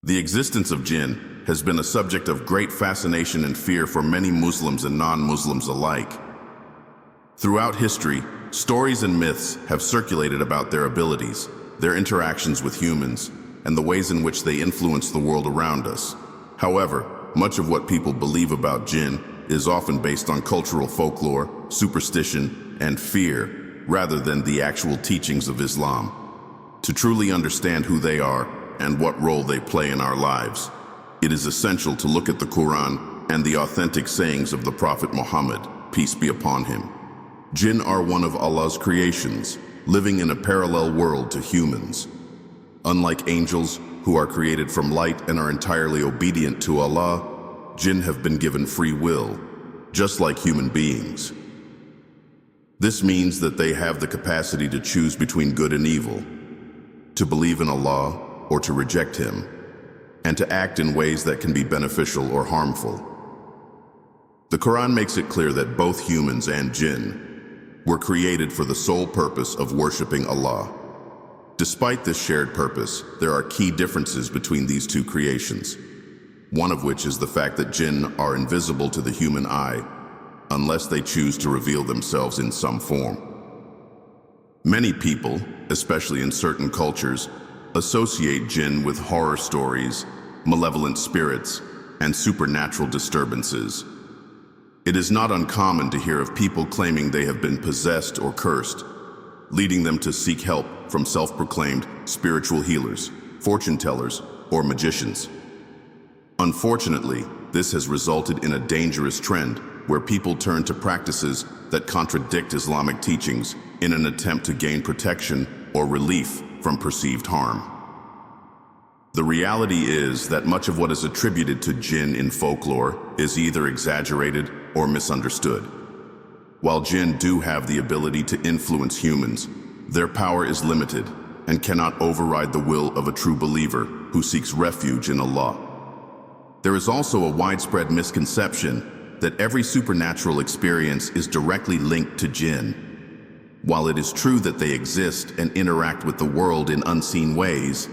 The existence of jinn has been a subject of great fascination and fear for many Muslims and non-Muslims alike. Throughout history, stories and myths have circulated about their abilities, their interactions with humans, and the ways in which they influence the world around us. However, much of what people believe about jinn is often based on cultural folklore, superstition, and fear, rather than the actual teachings of Islam. To truly understand who they are and what role they play in our lives, it is essential to look at the Quran and the authentic sayings of the Prophet Muhammad, peace be upon him. Jinn are one of Allah's creations, living in a parallel world to humans. Unlike angels, who are created from light and are entirely obedient to Allah, jinn have been given free will, just like human beings. This means that they have the capacity to choose between good and evil, to believe in Allah or to reject Him, and to act in ways that can be beneficial or harmful. The Quran makes it clear that both humans and jinn were created for the sole purpose of worshiping Allah. Despite this shared purpose, there are key differences between these two creations, one of which is the fact that jinn are invisible to the human eye unless they choose to reveal themselves in some form. Many people, especially in certain cultures, associate jinn with horror stories, malevolent spirits, and supernatural disturbances. It is not uncommon to hear of people claiming they have been possessed or cursed, leading them to seek help from self-proclaimed spiritual healers, fortune tellers, or magicians. Unfortunately, this has resulted in a dangerous trend where people turn to practices that contradict Islamic teachings in an attempt to gain protection or relief from perceived harm. The reality is that much of what is attributed to jinn in folklore is either exaggerated or misunderstood. While jinn do have the ability to influence humans, their power is limited and cannot override the will of a true believer who seeks refuge in Allah. There is also a widespread misconception that every supernatural experience is directly linked to jinn. While it is true that they exist and interact with the world in unseen ways,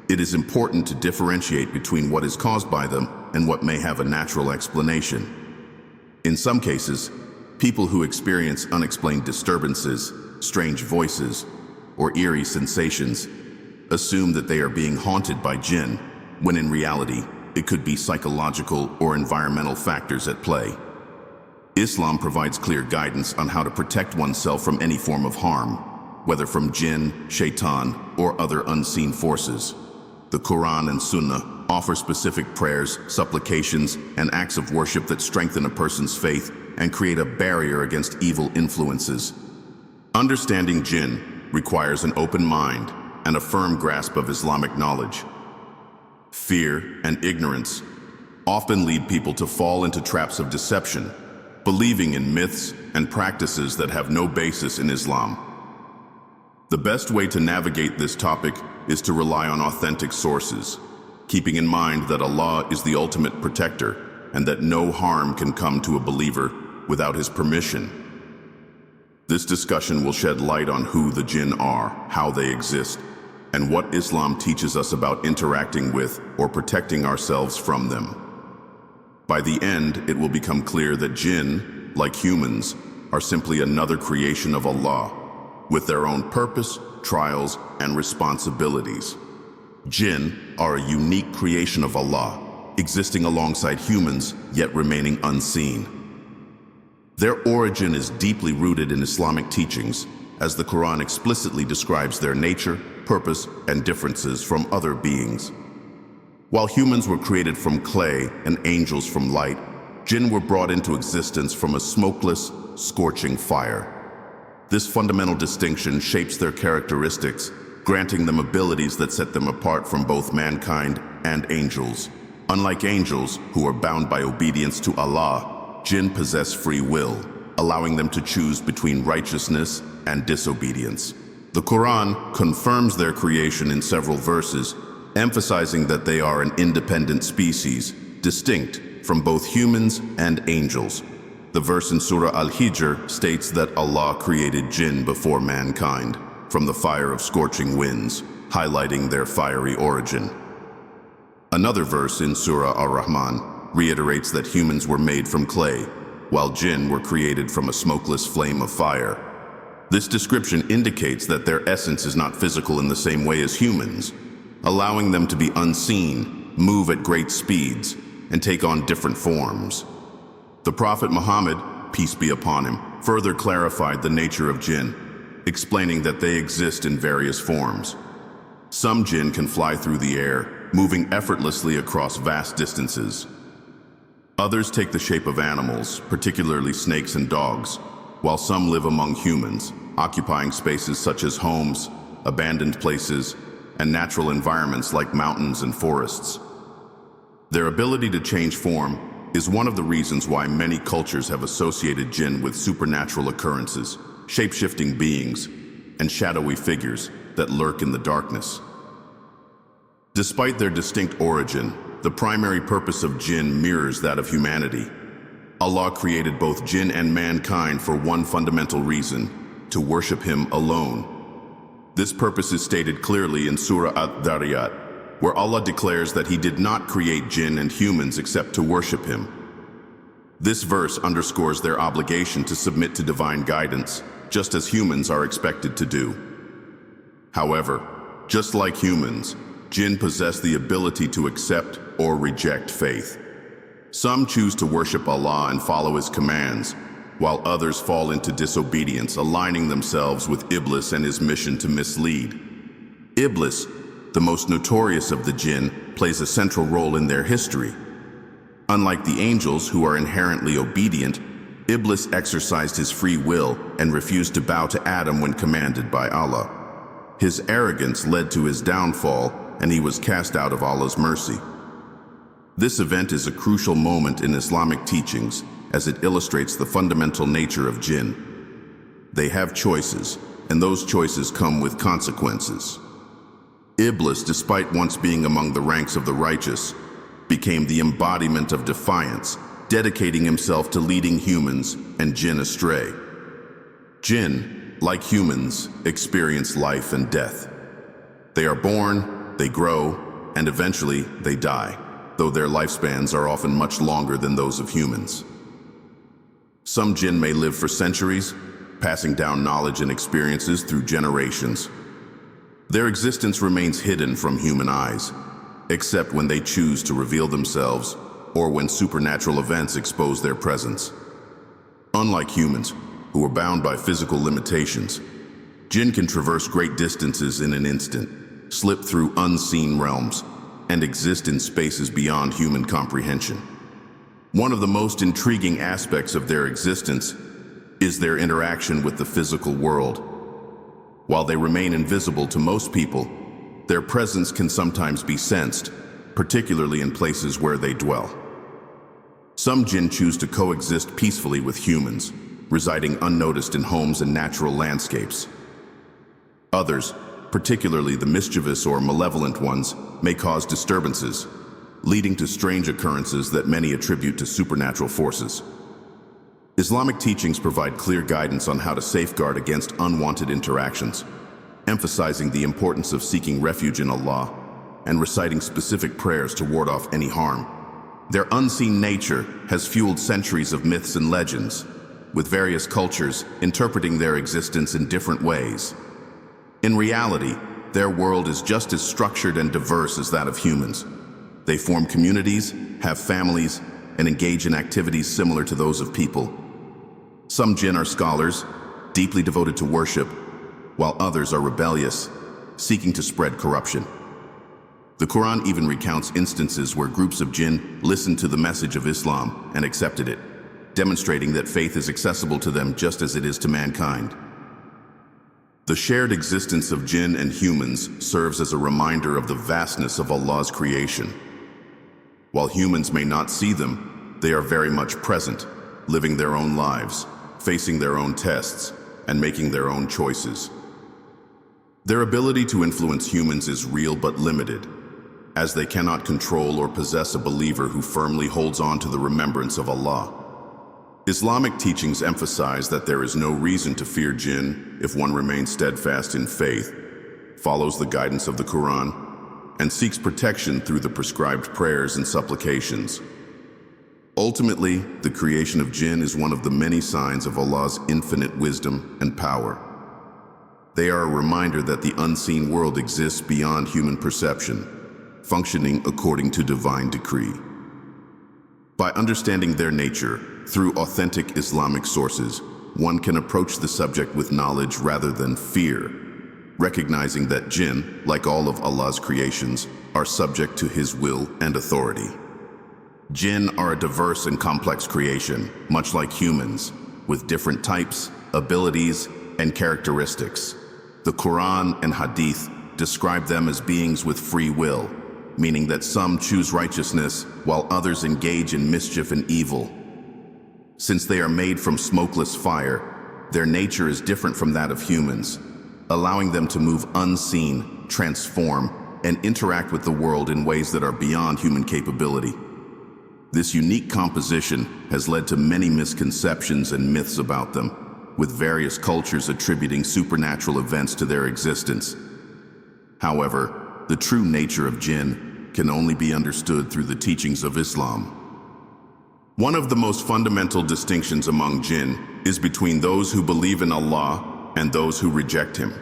it is important to differentiate between what is caused by them and what may have a natural explanation. In some cases, people who experience unexplained disturbances, strange voices, or eerie sensations assume that they are being haunted by jinn, when in reality, it could be psychological or environmental factors at play. Islam provides clear guidance on how to protect oneself from any form of harm, whether from jinn, shaitan, or other unseen forces. The Quran and Sunnah offer specific prayers, supplications, and acts of worship that strengthen a person's faith and create a barrier against evil influences. Understanding jinn requires an open mind and a firm grasp of Islamic knowledge. Fear and ignorance often lead people to fall into traps of deception, believing in myths and practices that have no basis in Islam. The best way to navigate this topic is to rely on authentic sources, keeping in mind that Allah is the ultimate protector and that no harm can come to a believer without His permission. This discussion will shed light on who the jinn are, how they exist, and what Islam teaches us about interacting with or protecting ourselves from them. By the end, it will become clear that jinn, like humans, are simply another creation of Allah, with their own purpose, trials, and responsibilities. Jinn are a unique creation of Allah, existing alongside humans, yet remaining unseen. Their origin is deeply rooted in Islamic teachings, as the Quran explicitly describes their nature, purpose, and differences from other beings. While humans were created from clay and angels from light, jinn were brought into existence from a smokeless, scorching fire. This fundamental distinction shapes their characteristics, granting them abilities that set them apart from both mankind and angels. Unlike angels, who are bound by obedience to Allah, jinn possess free will, allowing them to choose between righteousness and disobedience. The Quran confirms their creation in several verses, emphasizing that they are an independent species, distinct from both humans and angels. The verse in Surah Al-Hijr states that Allah created jinn before mankind, from the fire of scorching winds, highlighting their fiery origin. Another verse in Surah Ar-Rahman reiterates that humans were made from clay, while jinn were created from a smokeless flame of fire. This description indicates that their essence is not physical in the same way as humans, allowing them to be unseen, move at great speeds, and take on different forms. The Prophet Muhammad, peace be upon him, further clarified the nature of jinn, explaining that they exist in various forms. Some jinn can fly through the air, moving effortlessly across vast distances. Others take the shape of animals, particularly snakes and dogs, while some live among humans, occupying spaces such as homes, abandoned places, and natural environments like mountains and forests. Their ability to change form is one of the reasons why many cultures have associated jinn with supernatural occurrences, shape-shifting beings, and shadowy figures that lurk in the darkness. Despite their distinct origin, the primary purpose of jinn mirrors that of humanity. Allah created both jinn and mankind for one fundamental reason: to worship Him alone. This purpose is stated clearly in Surah Ad-Dhariyat, where Allah declares that He did not create jinn and humans except to worship Him. This verse underscores their obligation to submit to divine guidance, just as humans are expected to do. However, just like humans, jinn possess the ability to accept or reject faith. Some choose to worship Allah and follow His commands, while others fall into disobedience, aligning themselves with Iblis and his mission to mislead. Iblis, the most notorious of the jinn, plays a central role in their history. Unlike the angels, who are inherently obedient, Iblis exercised his free will and refused to bow to Adam when commanded by Allah. His arrogance led to his downfall, and he was cast out of Allah's mercy. This event is a crucial moment in Islamic teachings, as it illustrates the fundamental nature of jinn. They have choices, and those choices come with consequences. Iblis, despite once being among the ranks of the righteous, became the embodiment of defiance, dedicating himself to leading humans and jinn astray. Jinn, like humans, experience life and death. They are born, they grow, and eventually they die, though their lifespans are often much longer than those of humans. Some jinn may live for centuries, passing down knowledge and experiences through generations. Their existence remains hidden from human eyes, except when they choose to reveal themselves or when supernatural events expose their presence. Unlike humans, who are bound by physical limitations, jinn can traverse great distances in an instant, slip through unseen realms, and exist in spaces beyond human comprehension. One of the most intriguing aspects of their existence is their interaction with the physical world. While they remain invisible to most people, their presence can sometimes be sensed, particularly in places where they dwell. Some jinn choose to coexist peacefully with humans, residing unnoticed in homes and natural landscapes. Others, particularly the mischievous or malevolent ones, may cause disturbances, leading to strange occurrences that many attribute to supernatural forces. Islamic teachings provide clear guidance on how to safeguard against unwanted interactions, emphasizing the importance of seeking refuge in Allah and reciting specific prayers to ward off any harm. Their unseen nature has fueled centuries of myths and legends, with various cultures interpreting their existence in different ways. In reality, their world is just as structured and diverse as that of humans. They form communities, have families, and engage in activities similar to those of people. Some jinn are scholars, deeply devoted to worship, while others are rebellious, seeking to spread corruption. The Quran even recounts instances where groups of jinn listened to the message of Islam and accepted it, demonstrating that faith is accessible to them just as it is to mankind. The shared existence of jinn and humans serves as a reminder of the vastness of Allah's creation. While humans may not see them, they are very much present, living their own lives, facing their own tests, and making their own choices. Their ability to influence humans is real but limited, as they cannot control or possess a believer who firmly holds on to the remembrance of Allah. Islamic teachings emphasize that there is no reason to fear jinn if one remains steadfast in faith, follows the guidance of the Quran, and seeks protection through the prescribed prayers and supplications. Ultimately, the creation of jinn is one of the many signs of Allah's infinite wisdom and power. They are a reminder that the unseen world exists beyond human perception, functioning according to divine decree. By understanding their nature through authentic Islamic sources, one can approach the subject with knowledge rather than fear, recognizing that jinn, like all of Allah's creations, are subject to His will and authority. Jinn are a diverse and complex creation, much like humans, with different types, abilities, and characteristics. The Quran and Hadith describe them as beings with free will, meaning that some choose righteousness while others engage in mischief and evil. Since they are made from smokeless fire, their nature is different from that of humans, allowing them to move unseen, transform, and interact with the world in ways that are beyond human capability. This unique composition has led to many misconceptions and myths about them, with various cultures attributing supernatural events to their existence. However, the true nature of jinn can only be understood through the teachings of Islam. One of the most fundamental distinctions among jinn is between those who believe in Allah and those who reject Him.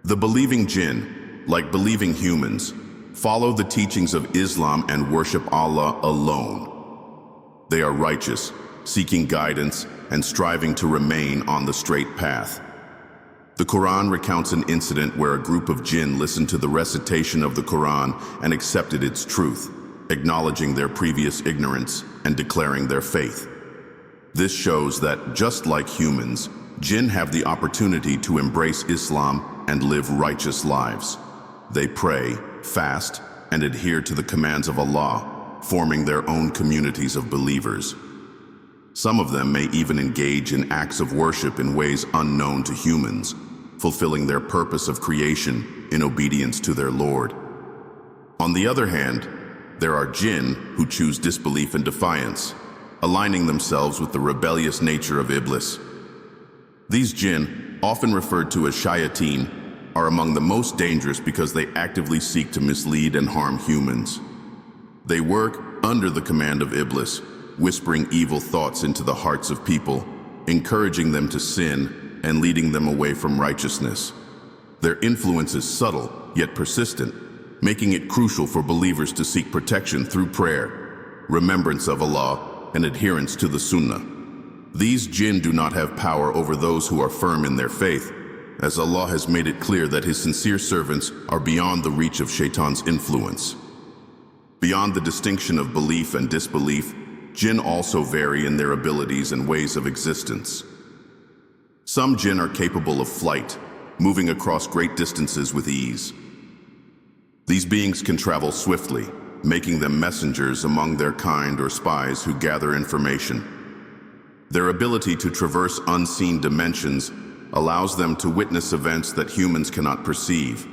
The believing jinn, like believing humans, follow the teachings of Islam and worship Allah alone. They are righteous, seeking guidance and striving to remain on the straight path. The Quran recounts an incident where a group of jinn listened to the recitation of the Quran and accepted its truth, acknowledging their previous ignorance and declaring their faith. This shows that, just like humans, jinn have the opportunity to embrace Islam and live righteous lives. They pray, fast, and adhere to the commands of Allah, forming their own communities of believers. Some of them may even engage in acts of worship in ways unknown to humans, fulfilling their purpose of creation in obedience to their Lord. On the other hand, there are jinn who choose disbelief and defiance, aligning themselves with the rebellious nature of Iblis. These jinn, often referred to as shayateen, are among the most dangerous because they actively seek to mislead and harm humans. They work under the command of Iblis, whispering evil thoughts into the hearts of people, encouraging them to sin and leading them away from righteousness. Their influence is subtle, yet persistent, making it crucial for believers to seek protection through prayer, remembrance of Allah, and adherence to the Sunnah. These jinn do not have power over those who are firm in their faith, as Allah has made it clear that His sincere servants are beyond the reach of Shaitan's influence. Beyond the distinction of belief and disbelief, jinn also vary in their abilities and ways of existence. Some jinn are capable of flight, moving across great distances with ease. These beings can travel swiftly, making them messengers among their kind or spies who gather information. Their ability to traverse unseen dimensions allows them to witness events that humans cannot perceive.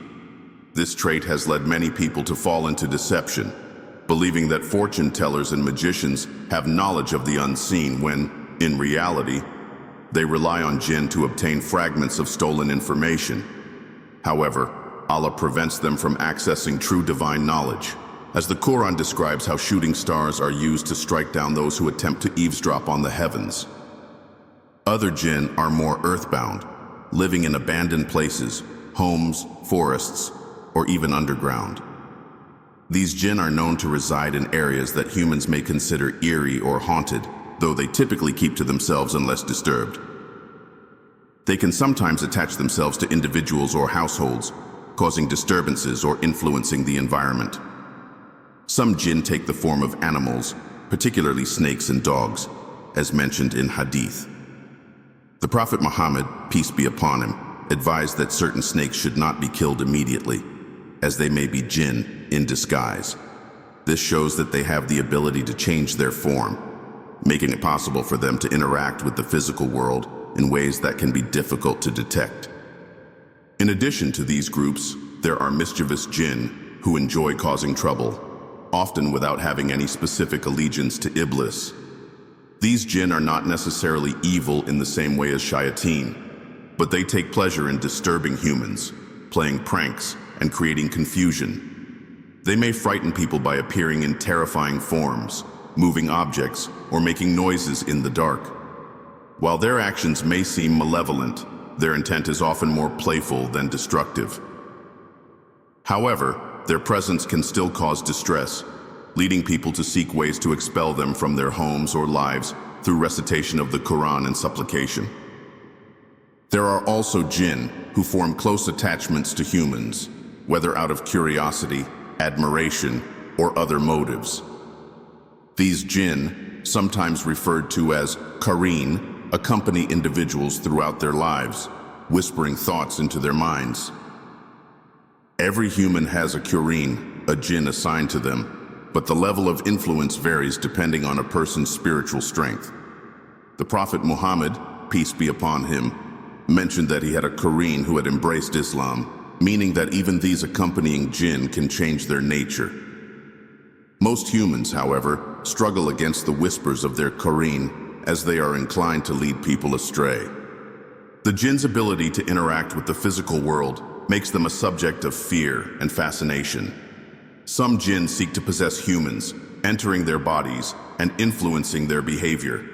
This trait has led many people to fall into deception, believing that fortune tellers and magicians have knowledge of the unseen when, in reality, they rely on jinn to obtain fragments of stolen information. However, Allah prevents them from accessing true divine knowledge, as the Quran describes how shooting stars are used to strike down those who attempt to eavesdrop on the heavens. Other jinn are more earthbound, living in abandoned places, homes, forests, or even underground. These jinn are known to reside in areas that humans may consider eerie or haunted, though they typically keep to themselves unless disturbed. They can sometimes attach themselves to individuals or households, causing disturbances or influencing the environment. Some jinn take the form of animals, particularly snakes and dogs, as mentioned in Hadith. The Prophet Muhammad, peace be upon him, advised that certain snakes should not be killed immediately, as they may be jinn in disguise. This shows that they have the ability to change their form, making it possible for them to interact with the physical world in ways that can be difficult to detect. In addition to these groups, there are mischievous jinn who enjoy causing trouble, often without having any specific allegiance to Iblis. These jinn are not necessarily evil in the same way as shayateen, but they take pleasure in disturbing humans, playing pranks, and creating confusion. They may frighten people by appearing in terrifying forms, moving objects, or making noises in the dark. While their actions may seem malevolent, their intent is often more playful than destructive. However, their presence can still cause distress, leading people to seek ways to expel them from their homes or lives through recitation of the Quran and supplication. There are also jinn who form close attachments to humans, whether out of curiosity, admiration, or other motives. These jinn, sometimes referred to as qareen, accompany individuals throughout their lives, whispering thoughts into their minds. Every human has a qareen, a jinn assigned to them, but the level of influence varies depending on a person's spiritual strength. The Prophet Muhammad, peace be upon him, mentioned that he had a qareen who had embraced Islam, meaning that even these accompanying jinn can change their nature. Most humans, however, struggle against the whispers of their qareen, as they are inclined to lead people astray. The jinn's ability to interact with the physical world makes them a subject of fear and fascination. Some jinn seek to possess humans, entering their bodies and influencing their behavior.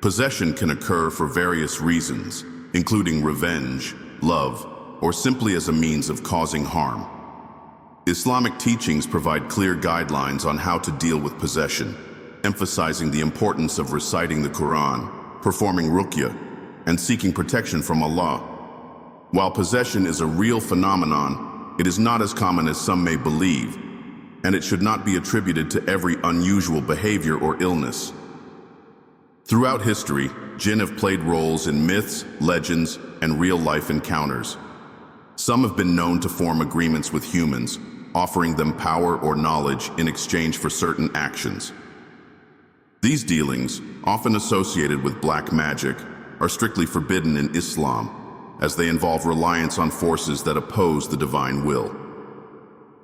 Possession can occur for various reasons, including revenge, love, or simply as a means of causing harm. Islamic teachings provide clear guidelines on how to deal with possession, emphasizing the importance of reciting the Quran, performing Ruyah, and seeking protection from Allah. While possession is a real phenomenon, it is not as common as some may believe, and it should not be attributed to every unusual behavior or illness. Throughout history, jinn have played roles in myths, legends, and real-life encounters. Some have been known to form agreements with humans, offering them power or knowledge in exchange for certain actions. These dealings, often associated with black magic, are strictly forbidden in Islam, as they involve reliance on forces that oppose the divine will.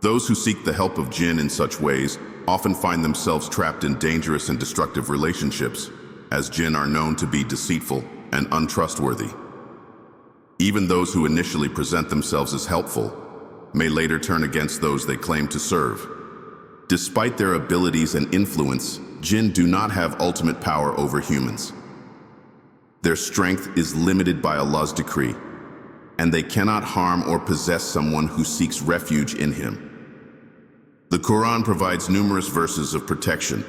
Those who seek the help of jinn in such ways often find themselves trapped in dangerous and destructive relationships, as jinn are known to be deceitful and untrustworthy. Even those who initially present themselves as helpful may later turn against those they claim to serve. Despite their abilities and influence, jinn do not have ultimate power over humans. Their strength is limited by Allah's decree, and they cannot harm or possess someone who seeks refuge in Him. The Quran provides numerous verses of protection,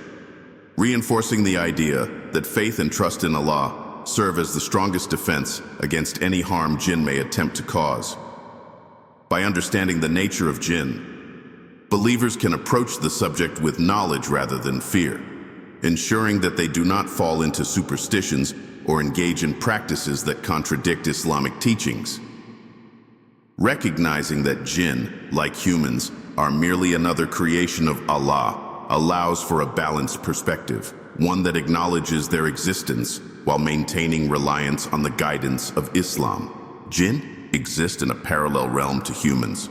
reinforcing the idea that faith and trust in Allah serve as the strongest defense against any harm jinn may attempt to cause. By understanding the nature of jinn, believers can approach the subject with knowledge rather than fear, ensuring that they do not fall into superstitions or engage in practices that contradict Islamic teachings. Recognizing that jinn, like humans, are merely another creation of Allah allows for a balanced perspective, one that acknowledges their existence while maintaining reliance on the guidance of Islam. Jinn exist in a parallel realm to humans,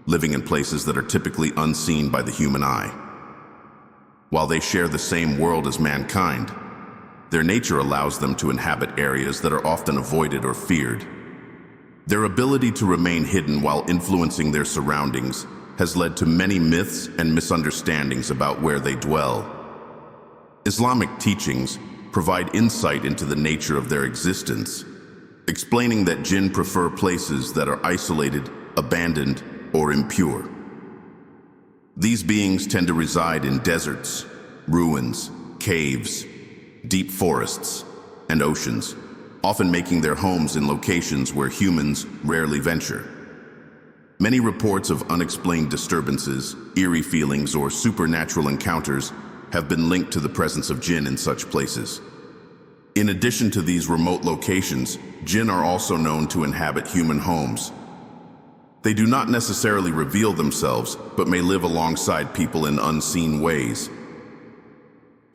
living in places that are typically unseen by the human eye. While they share the same world as mankind, their nature allows them to inhabit areas that are often avoided or feared. Their ability to remain hidden while influencing their surroundings has led to many myths and misunderstandings about where they dwell. Islamic teachings provide insight into the nature of their existence, explaining that jinn prefer places that are isolated, abandoned, or impure. These beings tend to reside in deserts, ruins, caves, deep forests, and oceans, often making their homes in locations where humans rarely venture. Many reports of unexplained disturbances, eerie feelings, or supernatural encounters have been linked to the presence of jinn in such places. In addition to these remote locations, jinn are also known to inhabit human homes. They do not necessarily reveal themselves, but may live alongside people in unseen ways.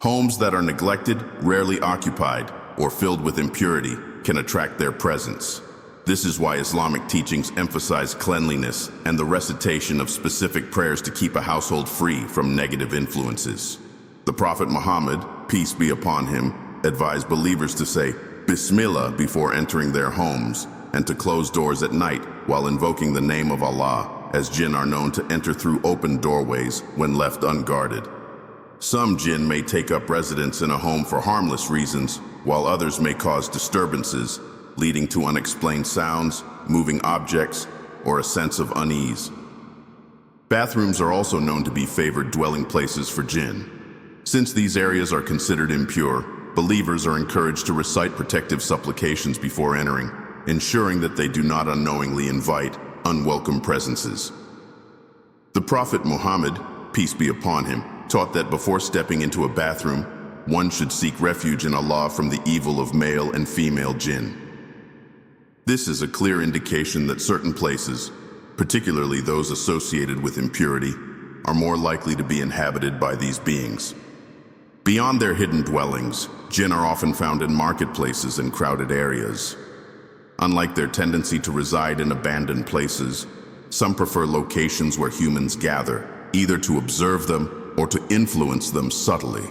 Homes that are neglected, rarely occupied, or filled with impurity can attract their presence. This is why Islamic teachings emphasize cleanliness and the recitation of specific prayers to keep a household free from negative influences. The Prophet Muhammad, peace be upon him, advised believers to say Bismillah before entering their homes and to close doors at night while invoking the name of Allah as jinn are known to enter through open doorways when left unguarded. Some jinn may take up residence in a home for harmless reasons, while others may cause disturbances, leading to unexplained sounds, moving objects, or a sense of unease. Bathrooms are also known to be favored dwelling places for jinn. Since these areas are considered impure, believers are encouraged to recite protective supplications before entering, ensuring that they do not unknowingly invite unwelcome presences. The Prophet Muhammad, peace be upon him, taught that before stepping into a bathroom, one should seek refuge in Allah from the evil of male and female jinn. This is a clear indication that certain places, particularly those associated with impurity, are more likely to be inhabited by these beings. Beyond their hidden dwellings, jinn are often found in marketplaces and crowded areas. Unlike their tendency to reside in abandoned places, some prefer locations where humans gather, either to observe them or to influence them subtly.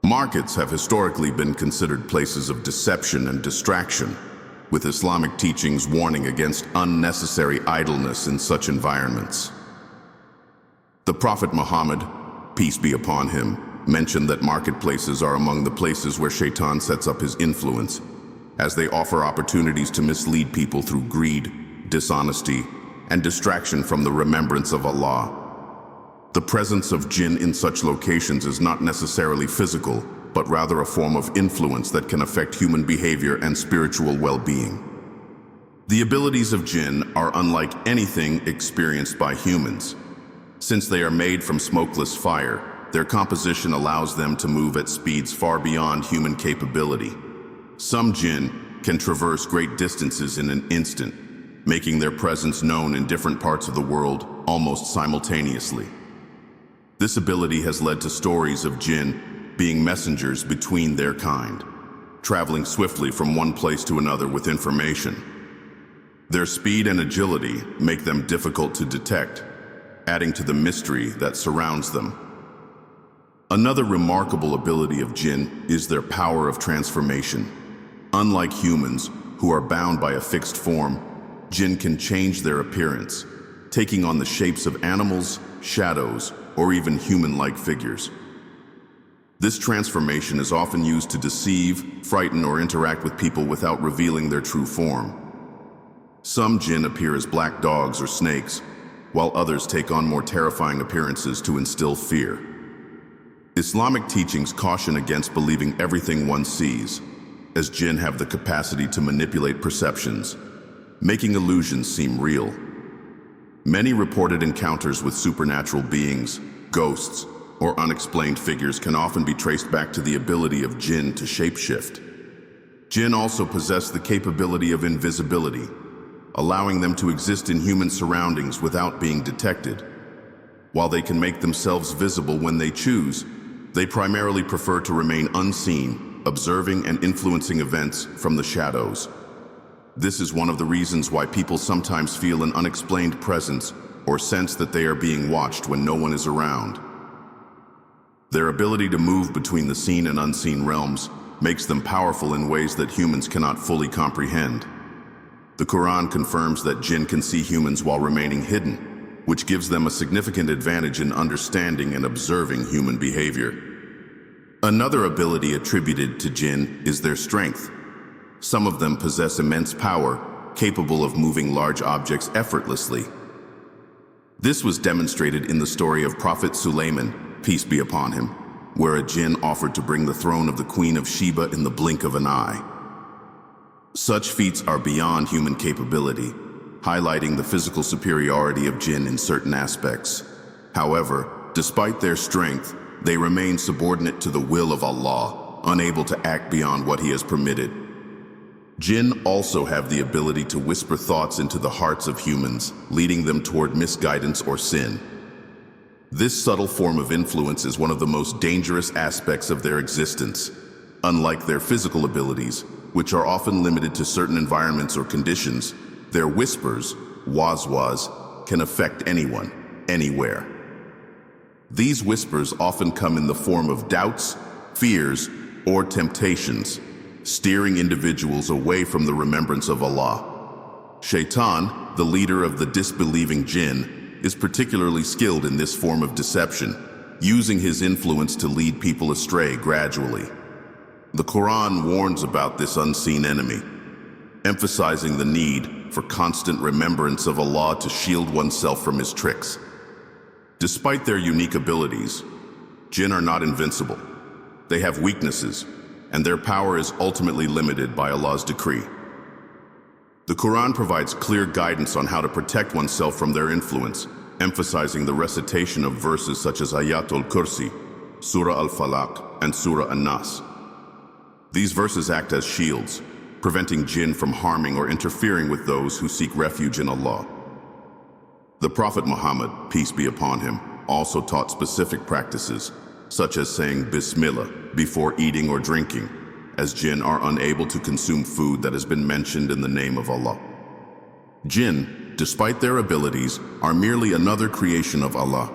Markets have historically been considered places of deception and distraction, with Islamic teachings warning against unnecessary idleness in such environments. The Prophet Muhammad, peace be upon him, mentioned that marketplaces are among the places where Shaitan sets up his influence, as they offer opportunities to mislead people through greed, dishonesty, and distraction from the remembrance of Allah. The presence of jinn in such locations is not necessarily physical, but rather a form of influence that can affect human behavior and spiritual well-being. The abilities of jinn are unlike anything experienced by humans. Since they are made from smokeless fire, their composition allows them to move at speeds far beyond human capability. Some jinn can traverse great distances in an instant, making their presence known in different parts of the world almost simultaneously. This ability has led to stories of jinn being messengers between their kind, traveling swiftly from one place to another with information. Their speed and agility make them difficult to detect, adding to the mystery that surrounds them. Another remarkable ability of jinn is their power of transformation. Unlike humans, who are bound by a fixed form, jinn can change their appearance, taking on the shapes of animals, shadows, or even human-like figures. This transformation is often used to deceive, frighten, or interact with people without revealing their true form. Some jinn appear as black dogs or snakes, while others take on more terrifying appearances to instill fear. Islamic teachings caution against believing everything one sees, as jinn have the capacity to manipulate perceptions, making illusions seem real. Many reported encounters with supernatural beings, ghosts, or unexplained figures can often be traced back to the ability of jinn to shapeshift. Jinn also possess the capability of invisibility, allowing them to exist in human surroundings without being detected. While they can make themselves visible when they choose, they primarily prefer to remain unseen, observing and influencing events from the shadows. This is one of the reasons why people sometimes feel an unexplained presence or sense that they are being watched when no one is around. Their ability to move between the seen and unseen realms makes them powerful in ways that humans cannot fully comprehend. The Quran confirms that jinn can see humans while remaining hidden, which gives them a significant advantage in understanding and observing human behavior. Another ability attributed to jinn is their strength. Some of them possess immense power, capable of moving large objects effortlessly. This was demonstrated in the story of Prophet Sulaiman, peace be upon him, where a jinn offered to bring the throne of the Queen of Sheba in the blink of an eye. Such feats are beyond human capability, highlighting the physical superiority of jinn in certain aspects. However, despite their strength, they remain subordinate to the will of Allah, unable to act beyond what He has permitted. Jinn also have the ability to whisper thoughts into the hearts of humans, leading them toward misguidance or sin. This subtle form of influence is one of the most dangerous aspects of their existence. Unlike their physical abilities, which are often limited to certain environments or conditions, their whispers, waz-waz, can affect anyone, anywhere. These whispers often come in the form of doubts, fears, or temptations, steering individuals away from the remembrance of Allah. Shaitan, the leader of the disbelieving jinn, is particularly skilled in this form of deception, using his influence to lead people astray gradually. The Quran warns about this unseen enemy, emphasizing the need for constant remembrance of Allah to shield oneself from his tricks. Despite their unique abilities, jinn are not invincible. They have weaknesses, and their power is ultimately limited by Allah's decree. The Quran provides clear guidance on how to protect oneself from their influence, emphasizing the recitation of verses such as Ayatul Kursi, Surah Al-Falaq, and Surah An-Nas. These verses act as shields, preventing jinn from harming or interfering with those who seek refuge in Allah. The Prophet Muhammad, peace be upon him, also taught specific practices, such as saying Bismillah before eating or drinking, as jinn are unable to consume food that has been mentioned in the name of Allah. Jinn, despite their abilities, are merely another creation of Allah,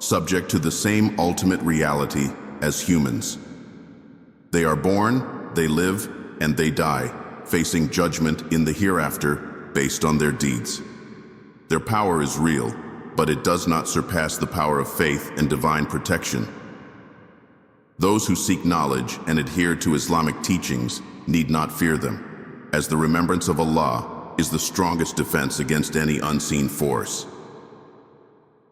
subject to the same ultimate reality as humans. They are born, they live, and they die, facing judgment in the hereafter based on their deeds. Their power is real, but it does not surpass the power of faith and divine protection. Those who seek knowledge and adhere to Islamic teachings need not fear them, as the remembrance of Allah is the strongest defense against any unseen force.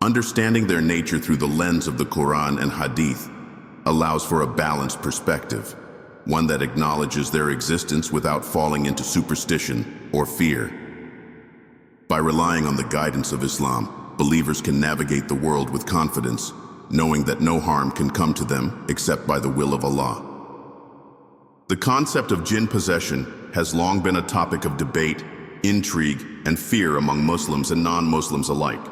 Understanding their nature through the lens of the Quran and Hadith allows for a balanced perspective, one that acknowledges their existence without falling into superstition or fear. By relying on the guidance of Islam, believers can navigate the world with confidence, knowing that no harm can come to them except by the will of Allah. The concept of jinn possession has long been a topic of debate, intrigue, and fear among Muslims and non-Muslims alike.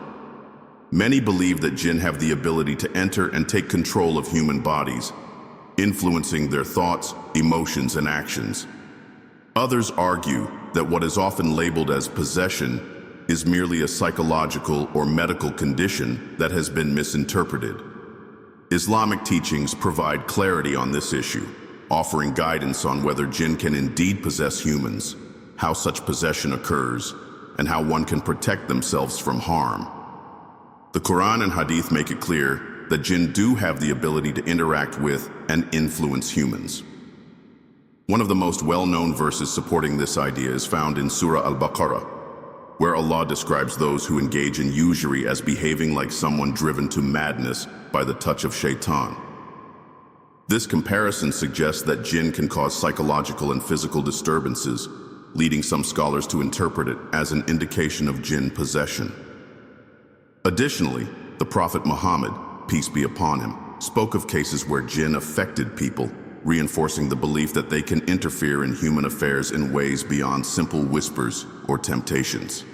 Many believe that jinn have the ability to enter and take control of human bodies, influencing their thoughts, emotions, and actions. Others argue that what is often labeled as possession is merely a psychological or medical condition that has been misinterpreted. Islamic teachings provide clarity on this issue, offering guidance on whether jinn can indeed possess humans, how such possession occurs, and how one can protect themselves from harm. The Quran and Hadith make it clear that jinn do have the ability to interact with and influence humans. One of the most well-known verses supporting this idea is found in Surah Al-Baqarah, where Allah describes those who engage in usury as behaving like someone driven to madness by the touch of shaitan. This comparison suggests that jinn can cause psychological and physical disturbances, leading some scholars to interpret it as an indication of jinn possession. Additionally, the Prophet Muhammad, peace be upon him, spoke of cases where jinn affected people, reinforcing the belief that they can interfere in human affairs in ways beyond simple whispers or temptations.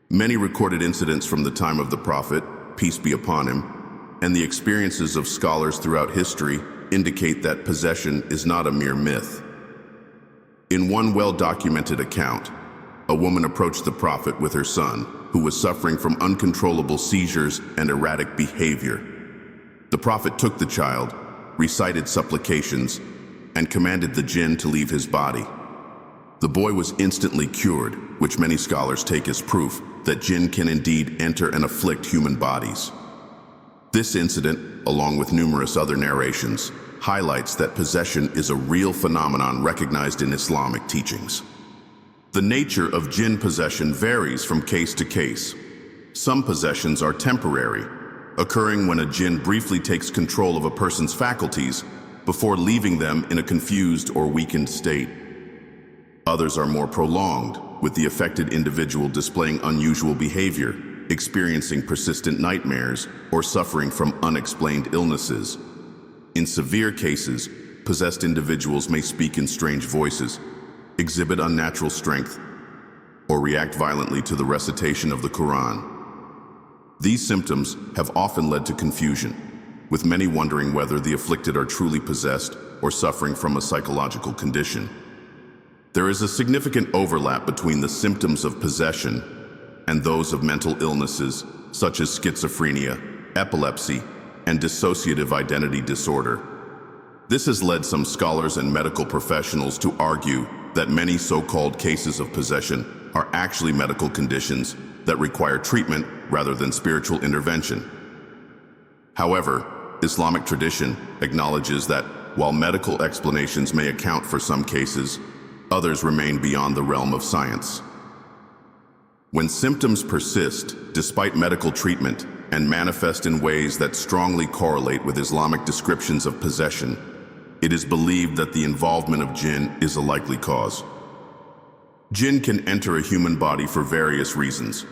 Many recorded incidents from the time of the Prophet, peace be upon him, and the experiences of scholars throughout history indicate that possession is not a mere myth. In one well-documented account, a woman approached the Prophet with her son, who was suffering from uncontrollable seizures and erratic behavior. The Prophet took the child, recited supplications, and commanded the jinn to leave his body. The boy was instantly cured, which many scholars take as proof that jinn can indeed enter and afflict human bodies. This incident, along with numerous other narrations, highlights that possession is a real phenomenon recognized in Islamic teachings. The nature of jinn possession varies from case to case. Some possessions are temporary, occurring when a jinn briefly takes control of a person's faculties before leaving them in a confused or weakened state. Others are more prolonged, with the affected individual displaying unusual behavior, experiencing persistent nightmares, or suffering from unexplained illnesses. In severe cases, possessed individuals may speak in strange voices, exhibit unnatural strength, or react violently to the recitation of the Quran. These symptoms have often led to confusion, with many wondering whether the afflicted are truly possessed or suffering from a psychological condition. There is a significant overlap between the symptoms of possession and those of mental illnesses such as schizophrenia, epilepsy, and dissociative identity disorder. This has led some scholars and medical professionals to argue that many so-called cases of possession are actually medical conditions that require treatment rather than spiritual intervention. However, Islamic tradition acknowledges that while medical explanations may account for some cases, others remain beyond the realm of science. When symptoms persist despite medical treatment and manifest in ways that strongly correlate with Islamic descriptions of possession, it is believed that the involvement of jinn is a likely cause. Jinn can enter a human body for various reasons.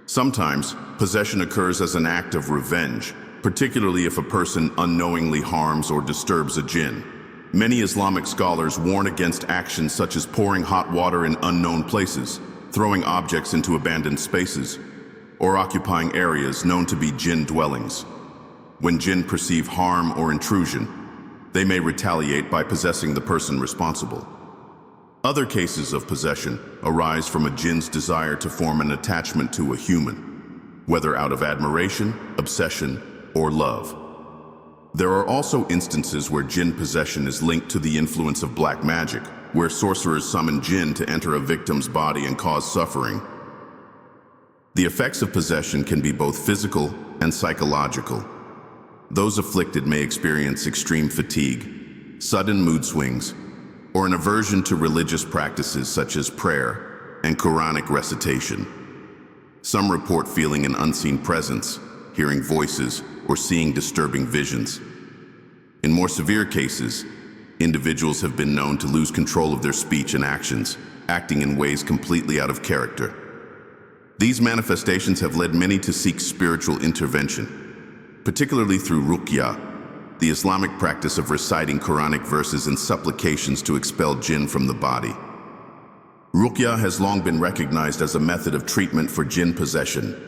Sometimes, possession occurs as an act of revenge, particularly if a person unknowingly harms or disturbs a jinn. Many Islamic scholars warn against actions such as pouring hot water in unknown places, throwing objects into abandoned spaces, or occupying areas known to be jinn dwellings. When jinn perceive harm or intrusion, they may retaliate by possessing the person responsible. Other cases of possession arise from a jinn's desire to form an attachment to a human, whether out of admiration, obsession, or love. There are also instances where jinn possession is linked to the influence of black magic, where sorcerers summon jinn to enter a victim's body and cause suffering. The effects of possession can be both physical and psychological. Those afflicted may experience extreme fatigue, sudden mood swings, or an aversion to religious practices such as prayer and Quranic recitation. Some report feeling an unseen presence, hearing voices, or seeing disturbing visions. In more severe cases, individuals have been known to lose control of their speech and actions, acting in ways completely out of character. These manifestations have led many to seek spiritual intervention, particularly through Ruyah, the Islamic practice of reciting Quranic verses and supplications to expel jinn from the body. Ruyah has long been recognized as a method of treatment for jinn possession.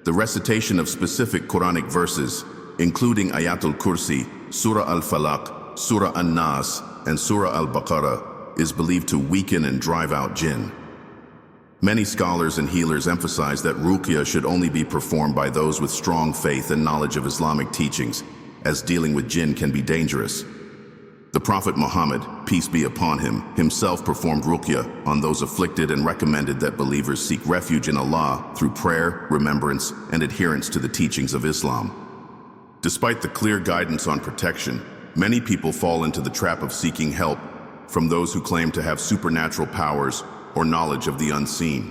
The recitation of specific Quranic verses, including Ayatul Kursi, Surah Al-Falaq, Surah An-Nas, and Surah Al-Baqarah, is believed to weaken and drive out jinn. Many scholars and healers emphasize that Ruyah should only be performed by those with strong faith and knowledge of Islamic teachings, as dealing with jinn can be dangerous. The Prophet Muhammad, peace be upon him, himself performed Ruyah on those afflicted and recommended that believers seek refuge in Allah through prayer, remembrance, and adherence to the teachings of Islam. Despite the clear guidance on protection, many people fall into the trap of seeking help from those who claim to have supernatural powers or knowledge of the unseen.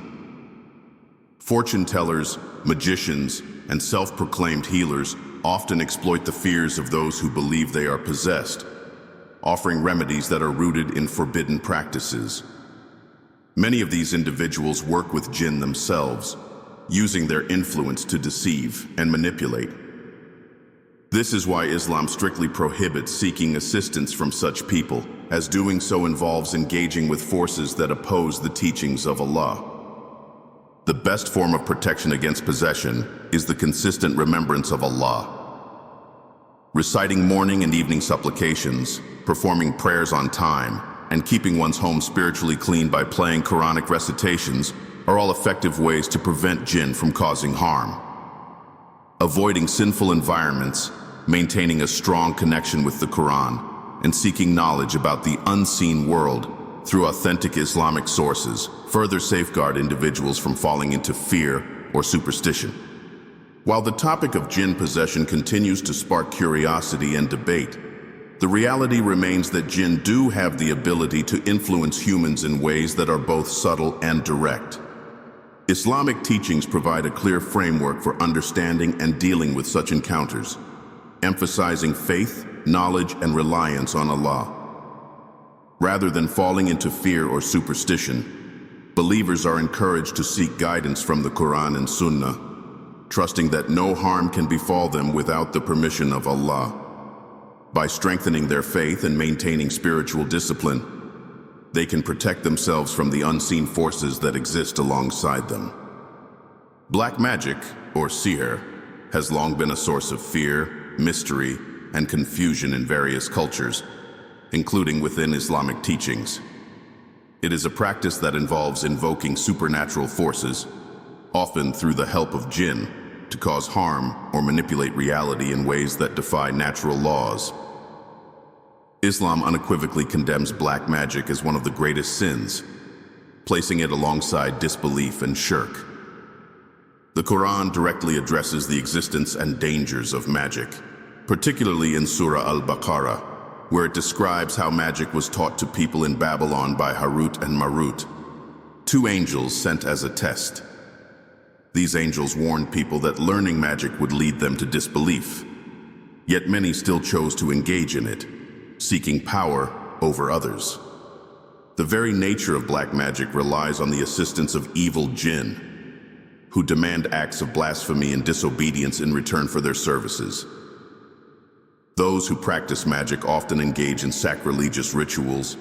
Fortune tellers, magicians, and self-proclaimed healers often exploit the fears of those who believe they are possessed, offering remedies that are rooted in forbidden practices. Many of these individuals work with jinn themselves, using their influence to deceive and manipulate. This is why Islam strictly prohibits seeking assistance from such people, as doing so involves engaging with forces that oppose the teachings of Allah. The best form of protection against possession is the consistent remembrance of Allah. Reciting morning and evening supplications, performing prayers on time, and keeping one's home spiritually clean by playing Quranic recitations are all effective ways to prevent jinn from causing harm. Avoiding sinful environments, maintaining a strong connection with the Quran, and seeking knowledge about the unseen world through authentic Islamic sources further safeguard individuals from falling into fear or superstition. While the topic of jinn possession continues to spark curiosity and debate, the reality remains that jinn do have the ability to influence humans in ways that are both subtle and direct. Islamic teachings provide a clear framework for understanding and dealing with such encounters, emphasizing faith, knowledge, and reliance on Allah. Rather than falling into fear or superstition, believers are encouraged to seek guidance from the Quran and Sunnah, trusting that no harm can befall them without the permission of Allah. By strengthening their faith and maintaining spiritual discipline, they can protect themselves from the unseen forces that exist alongside them. Black magic, or sihr, has long been a source of fear, mystery, and confusion in various cultures, including within Islamic teachings. It is a practice that involves invoking supernatural forces, often through the help of jinn, to cause harm or manipulate reality in ways that defy natural laws. Islam unequivocally condemns black magic as one of the greatest sins. placing it alongside disbelief and shirk. The Quran directly addresses the existence and dangers of magic, particularly in Surah Al-Baqarah, where it describes how magic was taught to people in Babylon by Harut and Marut, two angels sent as a test. These angels warned people that learning magic would lead them to disbelief, yet many still chose to engage in it, seeking power over others. The very nature of black magic relies on the assistance of evil jinn, who demand acts of blasphemy and disobedience in return for their services. Those who practice magic often engage in sacrilegious rituals,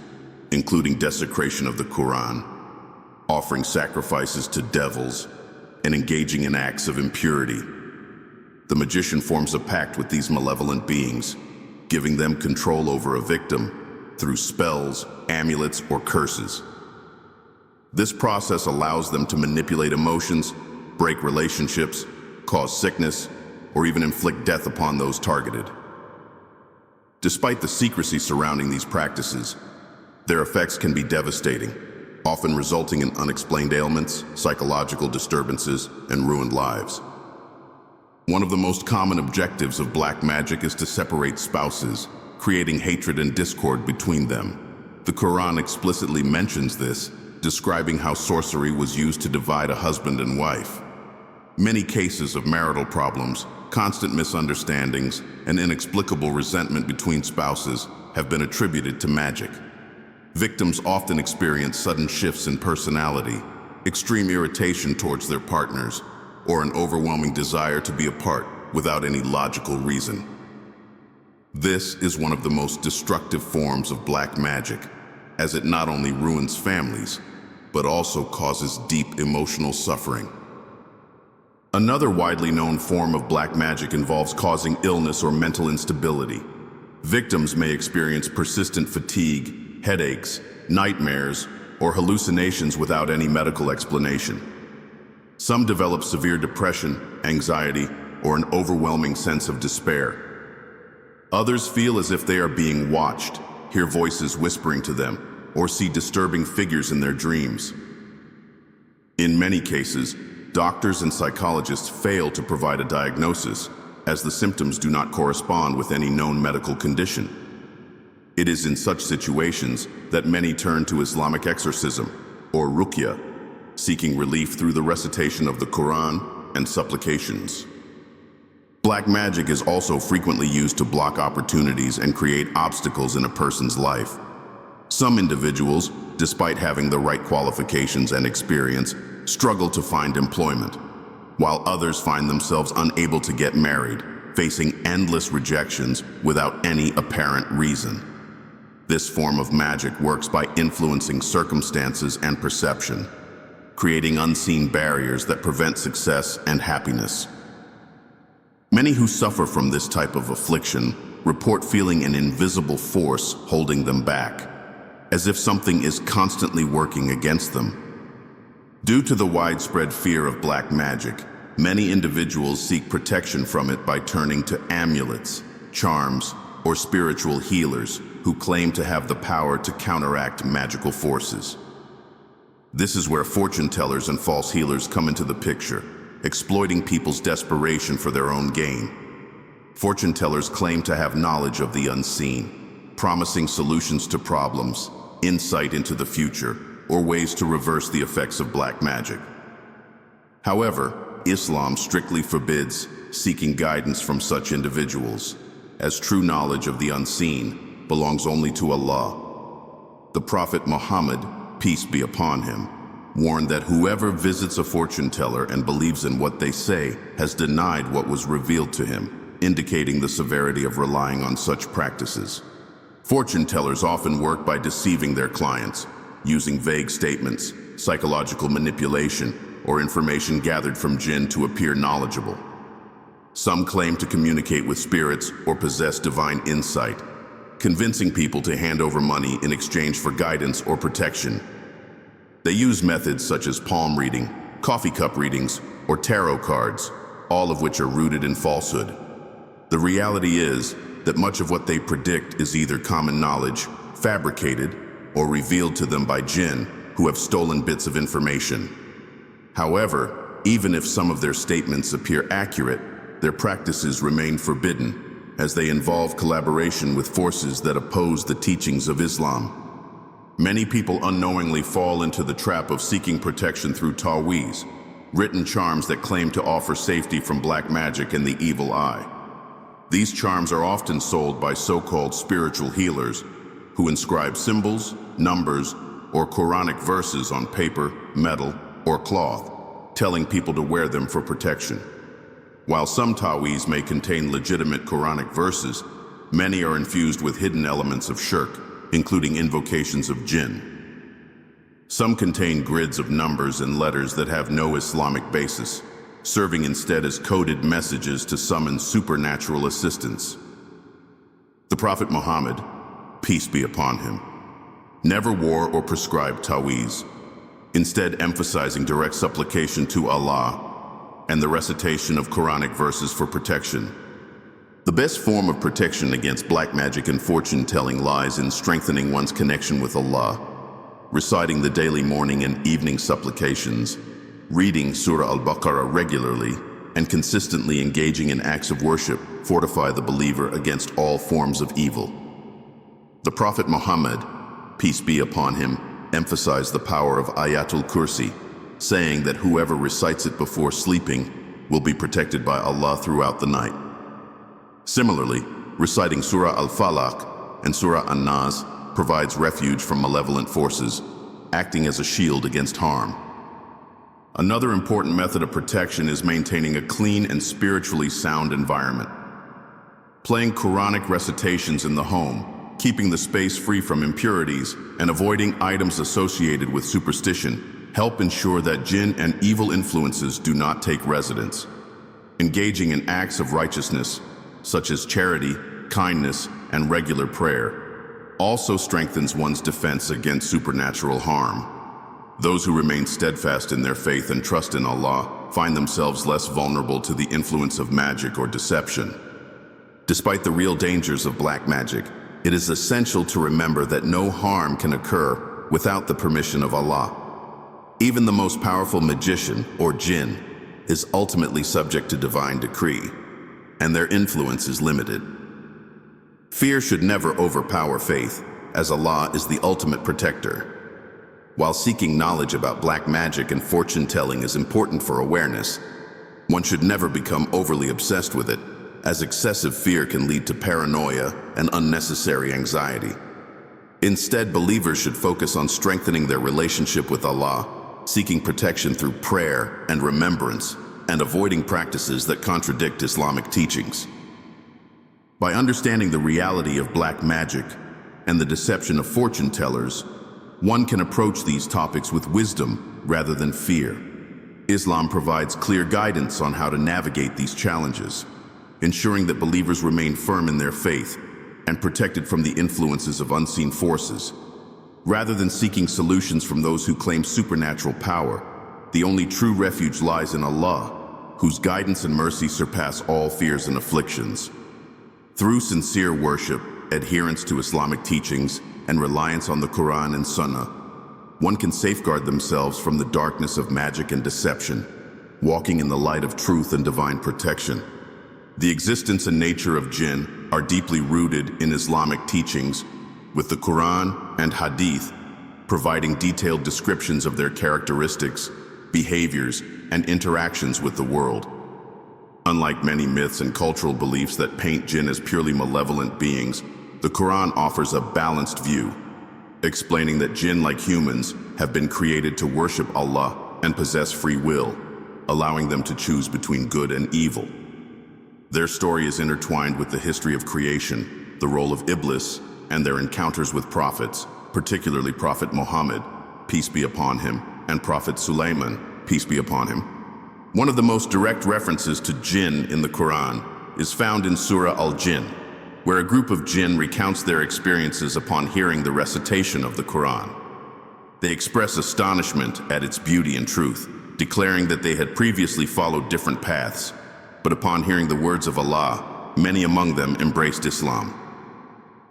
including desecration of the Quran, offering sacrifices to devils, and engaging in acts of impurity. The magician forms a pact with these malevolent beings, giving them control over a victim through spells, amulets, or curses. This process allows them to manipulate emotions, break relationships, cause sickness, or even inflict death upon those targeted. Despite the secrecy surrounding these practices, their effects can be devastating, often resulting in unexplained ailments, psychological disturbances, and ruined lives. One of the most common objectives of black magic is to separate spouses, creating hatred and discord between them. The Quran explicitly mentions this, describing how sorcery was used to divide a husband and wife. Many cases of marital problems, constant misunderstandings, and inexplicable resentment between spouses have been attributed to magic. Victims often experience sudden shifts in personality, extreme irritation towards their partners, or an overwhelming desire to be apart without any logical reason. This is one of the most destructive forms of black magic, as it not only ruins families, but also causes deep emotional suffering. Another widely known form of black magic involves causing illness or mental instability. Victims may experience persistent fatigue, headaches, nightmares, or hallucinations without any medical explanation. Some develop severe depression, anxiety, or an overwhelming sense of despair. Others feel as if they are being watched, hear voices whispering to them, or see disturbing figures in their dreams. In many cases, doctors and psychologists fail to provide a diagnosis, as the symptoms do not correspond with any known medical condition. It is in such situations that many turn to Islamic exorcism, or Ruyah, seeking relief through the recitation of the Quran and supplications. Black magic is also frequently used to block opportunities and create obstacles in a person's life. Some individuals, despite having the right qualifications and experience, struggle to find employment, while others find themselves unable to get married, facing endless rejections without any apparent reason. This form of magic works by influencing circumstances and perception, creating unseen barriers that prevent success and happiness. Many who suffer from this type of affliction report feeling an invisible force holding them back, as if something is constantly working against them. Due to the widespread fear of black magic, many individuals seek protection from it by turning to amulets, charms, or spiritual healers who claim to have the power to counteract magical forces. This is where fortune tellers and false healers come into the picture, exploiting people's desperation for their own gain. Fortune tellers claim to have knowledge of the unseen, promising solutions to problems, insight into the future, or ways to reverse the effects of black magic. However, Islam strictly forbids seeking guidance from such individuals, as true knowledge of the unseen belongs only to Allah. The Prophet Muhammad, peace be upon him, warned that whoever visits a fortune teller and believes in what they say has denied what was revealed to him, indicating the severity of relying on such practices. Fortune tellers often work by deceiving their clients, using vague statements, psychological manipulation, or information gathered from jinn to appear knowledgeable. Some claim to communicate with spirits or possess divine insight, convincing people to hand over money in exchange for guidance or protection. They use methods such as palm reading, coffee cup readings, or tarot cards, all of which are rooted in falsehood. The reality is that much of what they predict is either common knowledge, fabricated, or revealed to them by jinn, who have stolen bits of information. However, even if some of their statements appear accurate, their practices remain forbidden, as they involve collaboration with forces that oppose the teachings of Islam. Many people unknowingly fall into the trap of seeking protection through ta'weez, written charms that claim to offer safety from black magic and the evil eye. These charms are often sold by so-called spiritual healers who inscribe symbols, numbers, or Quranic verses on paper, metal, or cloth, telling people to wear them for protection. While some ta'weez may contain legitimate Quranic verses, many are infused with hidden elements of shirk, including invocations of jinn. Some contain grids of numbers and letters that have no Islamic basis, serving instead as coded messages to summon supernatural assistance. The Prophet Muhammad, peace be upon him, never wore or prescribed ta'weez, instead emphasizing direct supplication to Allah and the recitation of Quranic verses for protection. The best form of protection against black magic and fortune-telling lies in strengthening one's connection with Allah, reciting the daily morning and evening supplications, reading Surah Al-Baqarah regularly, and consistently engaging in acts of worship fortify the believer against all forms of evil. The Prophet Muhammad, peace be upon him, emphasized the power of Ayatul Kursi, saying that whoever recites it before sleeping will be protected by Allah throughout the night. Similarly, reciting Surah Al-Falaq and Surah An-Nas provides refuge from malevolent forces, acting as a shield against harm. Another important method of protection is maintaining a clean and spiritually sound environment. Playing Quranic recitations in the home, keeping the space free from impurities, and avoiding items associated with superstition help ensure that jinn and evil influences do not take residence. Engaging in acts of righteousness, such as charity, kindness, and regular prayer, also strengthens one's defense against supernatural harm. Those who remain steadfast in their faith and trust in Allah find themselves less vulnerable to the influence of magic or deception. Despite the real dangers of black magic, it is essential to remember that no harm can occur without the permission of Allah. Even the most powerful magician, or jinn, is ultimately subject to divine decree, and their influence is limited. Fear should never overpower faith, as Allah is the ultimate protector. While seeking knowledge about black magic and fortune-telling is important for awareness, one should never become overly obsessed with it, as excessive fear can lead to paranoia and unnecessary anxiety. Instead, believers should focus on strengthening their relationship with Allah, seeking protection through prayer and remembrance, and avoiding practices that contradict Islamic teachings. By understanding the reality of black magic and the deception of fortune tellers, one can approach these topics with wisdom rather than fear. Islam provides clear guidance on how to navigate these challenges, ensuring that believers remain firm in their faith and protected from the influences of unseen forces. Rather than seeking solutions from those who claim supernatural power, the only true refuge lies in Allah, whose guidance and mercy surpass all fears and afflictions. Through sincere worship, adherence to Islamic teachings, and reliance on the Quran and Sunnah, one can safeguard themselves from the darkness of magic and deception, walking in the light of truth and divine protection. The existence and nature of jinn are deeply rooted in Islamic teachings, with the Quran and Hadith providing detailed descriptions of their characteristics, behaviors, and interactions with the world. Unlike many myths and cultural beliefs that paint jinn as purely malevolent beings, the Quran offers a balanced view, explaining that jinn, like humans, have been created to worship Allah and possess free will, allowing them to choose between good and evil. Their story is intertwined with the history of creation, the role of Iblis, and their encounters with prophets, particularly Prophet Muhammad, peace be upon him, and Prophet Sulaiman, peace be upon him. One of the most direct references to jinn in the Quran is found in Surah Al-Jinn, where a group of jinn recounts their experiences upon hearing the recitation of the Quran. They express astonishment at its beauty and truth, declaring that they had previously followed different paths, but upon hearing the words of Allah, many among them embraced Islam.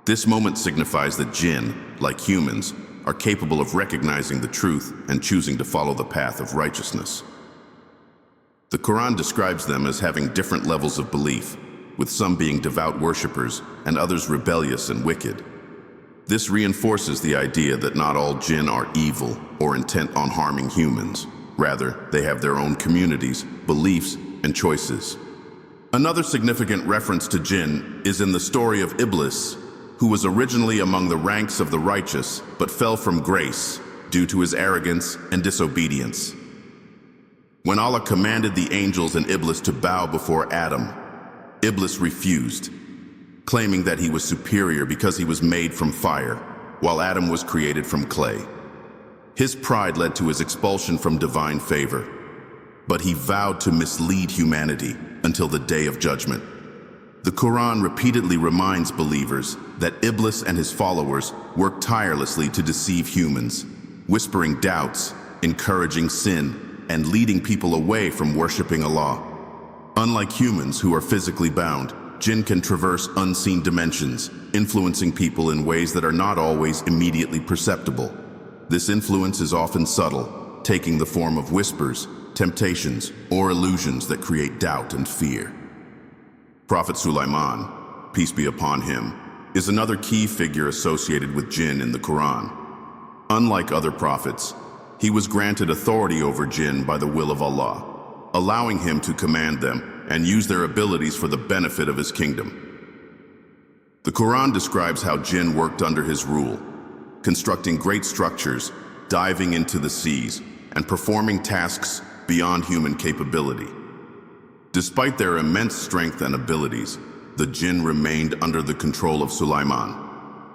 This moment signifies that jinn, like humans, are capable of recognizing the truth and choosing to follow the path of righteousness. The Quran describes them as having different levels of belief, with some being devout worshippers and others rebellious and wicked. This reinforces the idea that not all jinn are evil or intent on harming humans. Rather, they have their own communities, beliefs, and choices. Another significant reference to jinn is in the story of Iblis, who was originally among the ranks of the righteous but fell from grace due to his arrogance and disobedience. When Allah commanded the angels and Iblis to bow before Adam, Iblis refused, claiming that he was superior because he was made from fire, while Adam was created from clay. His pride led to his expulsion from divine favor, but he vowed to mislead humanity until the day of judgment. The Quran repeatedly reminds believers that Iblis and his followers work tirelessly to deceive humans, whispering doubts, encouraging sin, and leading people away from worshiping Allah. Unlike humans who are physically bound, jinn can traverse unseen dimensions, influencing people in ways that are not always immediately perceptible. This influence is often subtle, taking the form of whispers, temptations, or illusions that create doubt and fear. Prophet Sulaiman, peace be upon him, is another key figure associated with jinn in the Quran. Unlike other prophets, he was granted authority over jinn by the will of Allah, allowing him to command them and use their abilities for the benefit of his kingdom. The Quran describes how jinn worked under his rule, constructing great structures, diving into the seas, and performing tasks beyond human capability. Despite their immense strength and abilities, the jinn remained under the control of Sulaiman,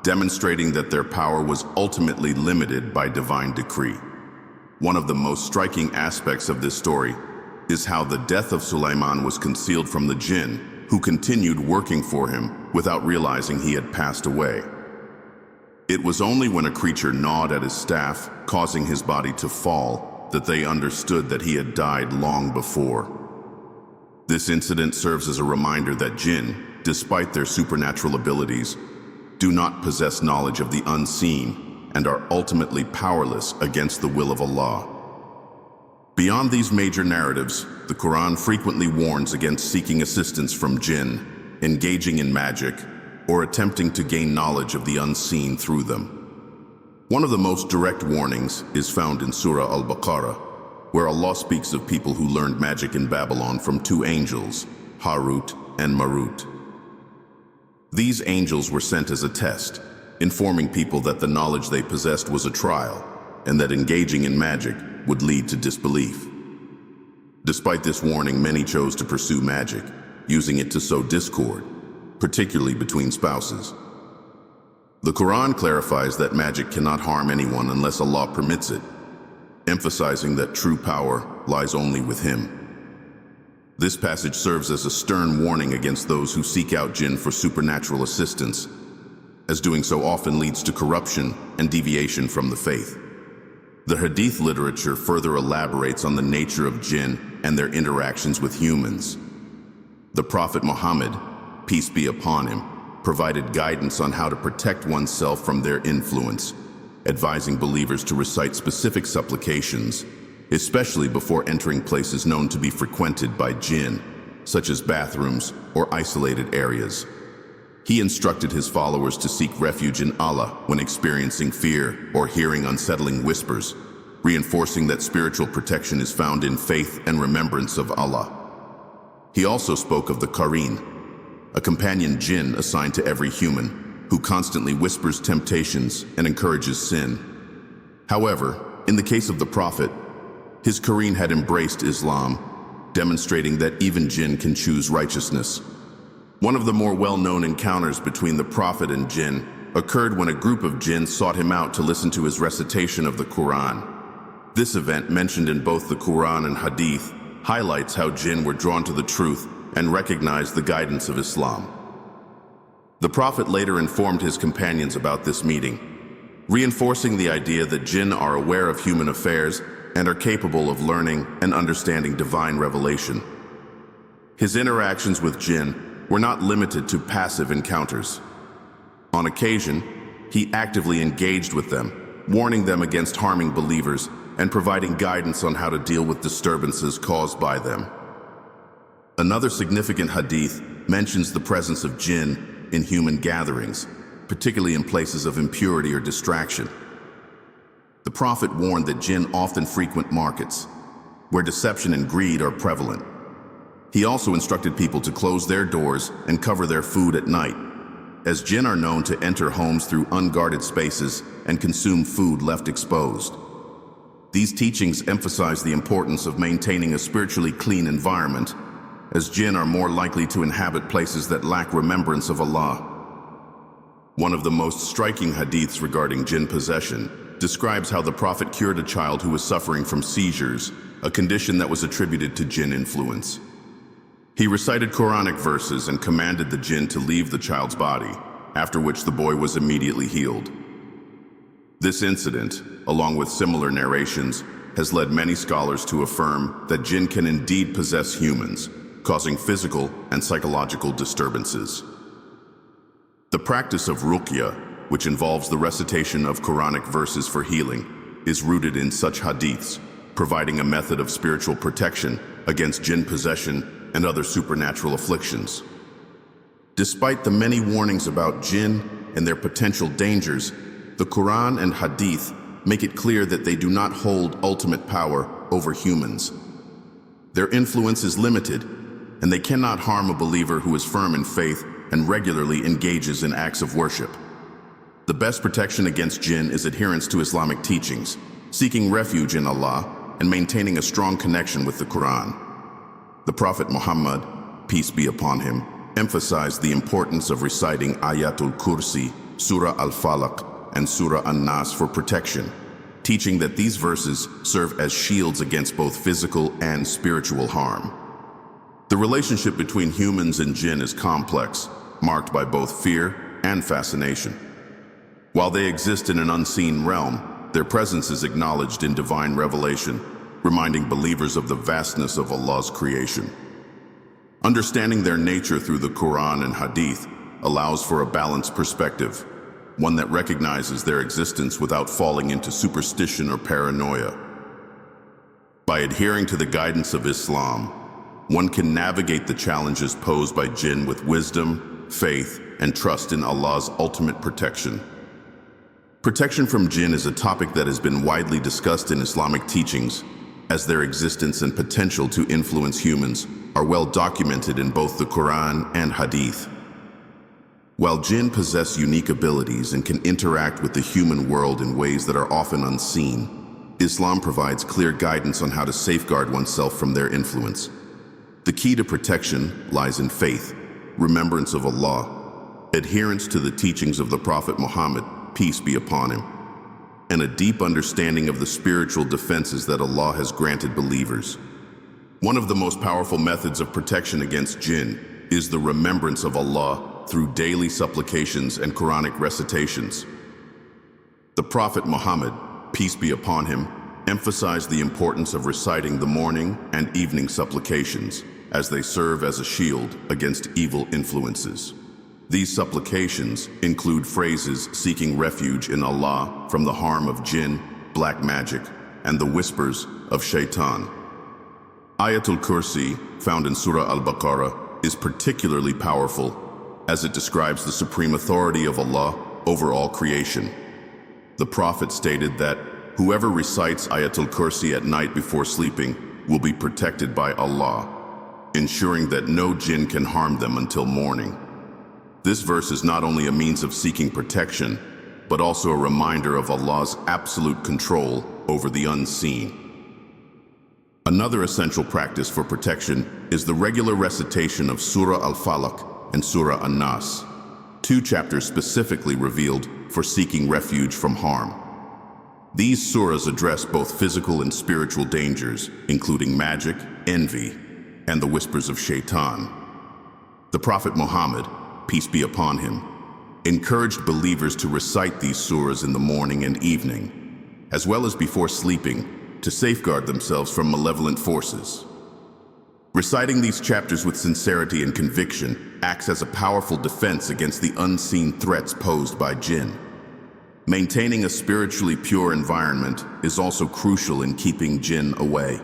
demonstrating that their power was ultimately limited by divine decree. One of the most striking aspects of this story is how the death of Sulaiman was concealed from the jinn, who continued working for him without realizing he had passed away. It was only when a creature gnawed at his staff, causing his body to fall, that they understood that he had died long before. This incident serves as a reminder that jinn, despite their supernatural abilities, do not possess knowledge of the unseen and are ultimately powerless against the will of Allah. Beyond these major narratives, the Quran frequently warns against seeking assistance from jinn, engaging in magic, or attempting to gain knowledge of the unseen through them. One of the most direct warnings is found in Surah Al-Baqarah, where Allah speaks of people who learned magic in Babylon from two angels, Harut and Marut. These angels were sent as a test, informing people that the knowledge they possessed was a trial, and that engaging in magic would lead to disbelief. Despite this warning, many chose to pursue magic, using it to sow discord, particularly between spouses. The Quran clarifies that magic cannot harm anyone unless Allah permits it, emphasizing that true power lies only with Him. This passage serves as a stern warning against those who seek out jinn for supernatural assistance, as doing so often leads to corruption and deviation from the faith. The Hadith literature further elaborates on the nature of jinn and their interactions with humans. The Prophet Muhammad, peace be upon him, provided guidance on how to protect oneself from their influence, advising believers to recite specific supplications, especially before entering places known to be frequented by jinn, such as bathrooms or isolated areas. He instructed his followers to seek refuge in Allah when experiencing fear or hearing unsettling whispers, reinforcing that spiritual protection is found in faith and remembrance of Allah. He also spoke of the Qarin, a companion jinn assigned to every human, who constantly whispers temptations and encourages sin. However, in the case of the Prophet, his Qarin had embraced Islam, demonstrating that even jinn can choose righteousness. One of the more well-known encounters between the Prophet and jinn occurred when a group of jinn sought him out to listen to his recitation of the Quran. This event, mentioned in both the Quran and Hadith, highlights how jinn were drawn to the truth and recognized the guidance of Islam. The Prophet later informed his companions about this meeting, reinforcing the idea that jinn are aware of human affairs and are capable of learning and understanding divine revelation. His interactions with jinn were not limited to passive encounters. On occasion, he actively engaged with them, warning them against harming believers and providing guidance on how to deal with disturbances caused by them. Another significant hadith mentions the presence of jinn in human gatherings, particularly in places of impurity or distraction. The Prophet warned that jinn often frequent markets, where deception and greed are prevalent. He also instructed people to close their doors and cover their food at night, as jinn are known to enter homes through unguarded spaces and consume food left exposed. These teachings emphasize the importance of maintaining a spiritually clean environment, as jinn are more likely to inhabit places that lack remembrance of Allah. One of the most striking hadiths regarding jinn possession describes how the Prophet cured a child who was suffering from seizures, a condition that was attributed to jinn influence. He recited Quranic verses and commanded the jinn to leave the child's body, after which the boy was immediately healed. This incident, along with similar narrations, has led many scholars to affirm that jinn can indeed possess humans, causing physical and psychological disturbances. The practice of Ruyah, which involves the recitation of Quranic verses for healing, is rooted in such hadiths, providing a method of spiritual protection against jinn possession and other supernatural afflictions. Despite the many warnings about jinn and their potential dangers, the Quran and Hadith make it clear that they do not hold ultimate power over humans. Their influence is limited, and they cannot harm a believer who is firm in faith and regularly engages in acts of worship. The best protection against jinn is adherence to Islamic teachings, seeking refuge in Allah, and maintaining a strong connection with the Quran. The Prophet Muhammad, peace be upon him, emphasized the importance of reciting Ayatul Kursi, Surah Al-Falaq, and Surah An-Nas for protection, teaching that these verses serve as shields against both physical and spiritual harm. The relationship between humans and jinn is complex, marked by both fear and fascination. While they exist in an unseen realm, their presence is acknowledged in divine revelation, reminding believers of the vastness of Allah's creation. Understanding their nature through the Quran and Hadith allows for a balanced perspective, one that recognizes their existence without falling into superstition or paranoia. By adhering to the guidance of Islam, one can navigate the challenges posed by jinn with wisdom, faith, and trust in Allah's ultimate protection. Protection from jinn is a topic that has been widely discussed in Islamic teachings, as their existence and potential to influence humans are well documented in both the Quran and Hadith. While jinn possess unique abilities and can interact with the human world in ways that are often unseen, Islam provides clear guidance on how to safeguard oneself from their influence. The key to protection lies in faith, remembrance of Allah, adherence to the teachings of the Prophet Muhammad, peace be upon him, and a deep understanding of the spiritual defenses that Allah has granted believers. One of the most powerful methods of protection against jinn is the remembrance of Allah through daily supplications and Quranic recitations. The Prophet Muhammad, peace be upon him, emphasized the importance of reciting the morning and evening supplications, as they serve as a shield against evil influences. These supplications include phrases seeking refuge in Allah from the harm of jinn, black magic, and the whispers of shaitan. Ayatul Kursi, found in Surah Al-Baqarah, is particularly powerful as it describes the supreme authority of Allah over all creation. The Prophet stated that whoever recites Ayatul Kursi at night before sleeping will be protected by Allah, ensuring that no jinn can harm them until morning. This verse is not only a means of seeking protection, but also a reminder of Allah's absolute control over the unseen. Another essential practice for protection is the regular recitation of Surah Al-Falaq and Surah An-Nas, two chapters specifically revealed for seeking refuge from harm. These surahs address both physical and spiritual dangers, including magic, envy, and the whispers of shaitan. The Prophet Muhammad, peace be upon him, encouraged believers to recite these surahs in the morning and evening, as well as before sleeping, to safeguard themselves from malevolent forces. Reciting these chapters with sincerity and conviction acts as a powerful defense against the unseen threats posed by jinn. Maintaining a spiritually pure environment is also crucial in keeping jinn away.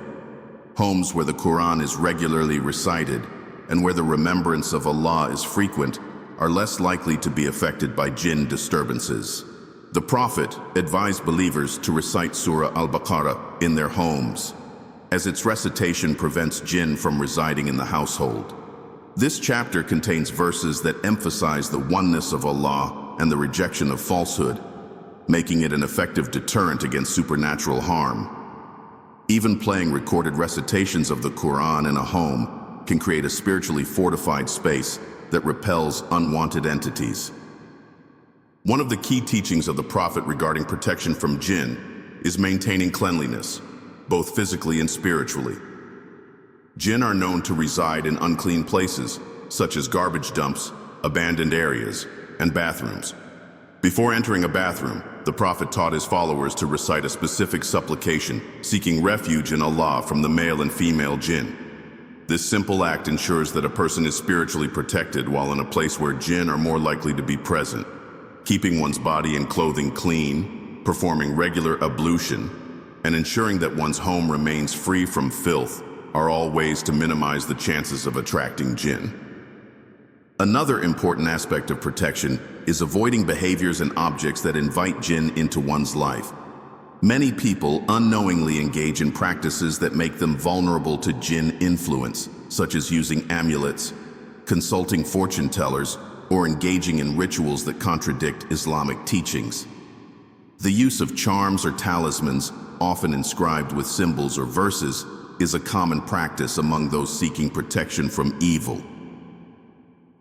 Homes where the Quran is regularly recited and where the remembrance of Allah is frequent are less likely to be affected by jinn disturbances. The Prophet advised believers to recite Surah Al-Baqarah in their homes, as its recitation prevents jinn from residing in the household. This chapter contains verses that emphasize the oneness of Allah and the rejection of falsehood, making it an effective deterrent against supernatural harm. Even playing recorded recitations of the Quran in a home can create a spiritually fortified space that repels unwanted entities. One of the key teachings of the Prophet regarding protection from jinn is maintaining cleanliness, both physically and spiritually. Jinn are known to reside in unclean places, such as garbage dumps, abandoned areas, and bathrooms. Before entering a bathroom, the Prophet taught his followers to recite a specific supplication, seeking refuge in Allah from the male and female jinn. This simple act ensures that a person is spiritually protected while in a place where jinn are more likely to be present. Keeping one's body and clothing clean, performing regular ablution, and ensuring that one's home remains free from filth are all ways to minimize the chances of attracting jinn. Another important aspect of protection is avoiding behaviors and objects that invite jinn into one's life. Many people unknowingly engage in practices that make them vulnerable to jinn influence, such as using amulets, consulting fortune tellers, or engaging in rituals that contradict Islamic teachings. The use of charms or talismans, often inscribed with symbols or verses, is a common practice among those seeking protection from evil.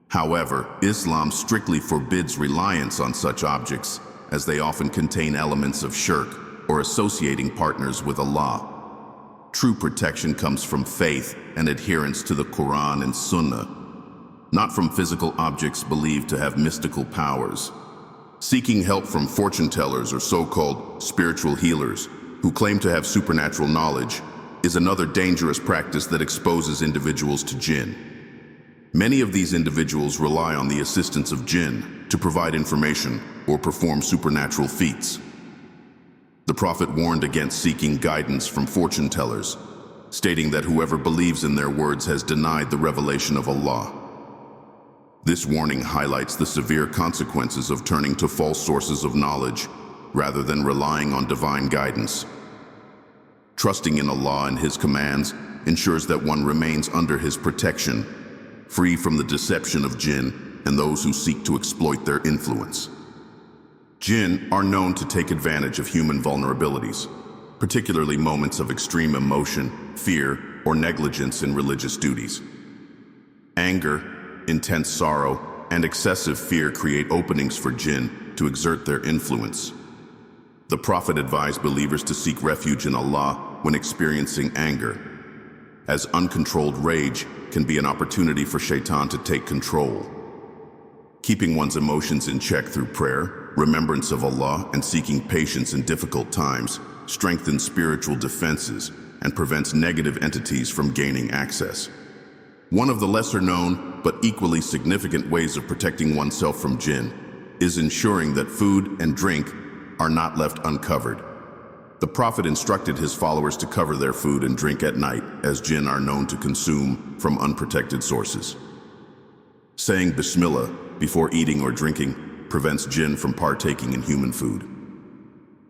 However, Islam strictly forbids reliance on such objects, as they often contain elements of shirk or associating partners with Allah. True protection comes from faith and adherence to the Quran and Sunnah, not from physical objects believed to have mystical powers. Seeking help from fortune tellers or so-called spiritual healers who claim to have supernatural knowledge is another dangerous practice that exposes individuals to jinn. Many of these individuals rely on the assistance of jinn to provide information or perform supernatural feats. The Prophet warned against seeking guidance from fortune tellers, stating that whoever believes in their words has denied the revelation of Allah. This warning highlights the severe consequences of turning to false sources of knowledge rather than relying on divine guidance. Trusting in Allah and His commands ensures that one remains under His protection, free from the deception of jinn and those who seek to exploit their influence. Jinn are known to take advantage of human vulnerabilities, particularly moments of extreme emotion, fear, or negligence in religious duties. Anger, intense sorrow, and excessive fear create openings for jinn to exert their influence. The Prophet advised believers to seek refuge in Allah when experiencing anger, as uncontrolled rage can be an opportunity for shaitan to take control. Keeping one's emotions in check through prayer, remembrance of Allah, and seeking patience in difficult times strengthens spiritual defenses and prevents negative entities from gaining access. One of the lesser-known but equally significant ways of protecting oneself from jinn is ensuring that food and drink are not left uncovered. The Prophet instructed his followers to cover their food and drink at night, as jinn are known to consume from unprotected sources. Saying Bismillah before eating or drinking prevents jinn from partaking in human food.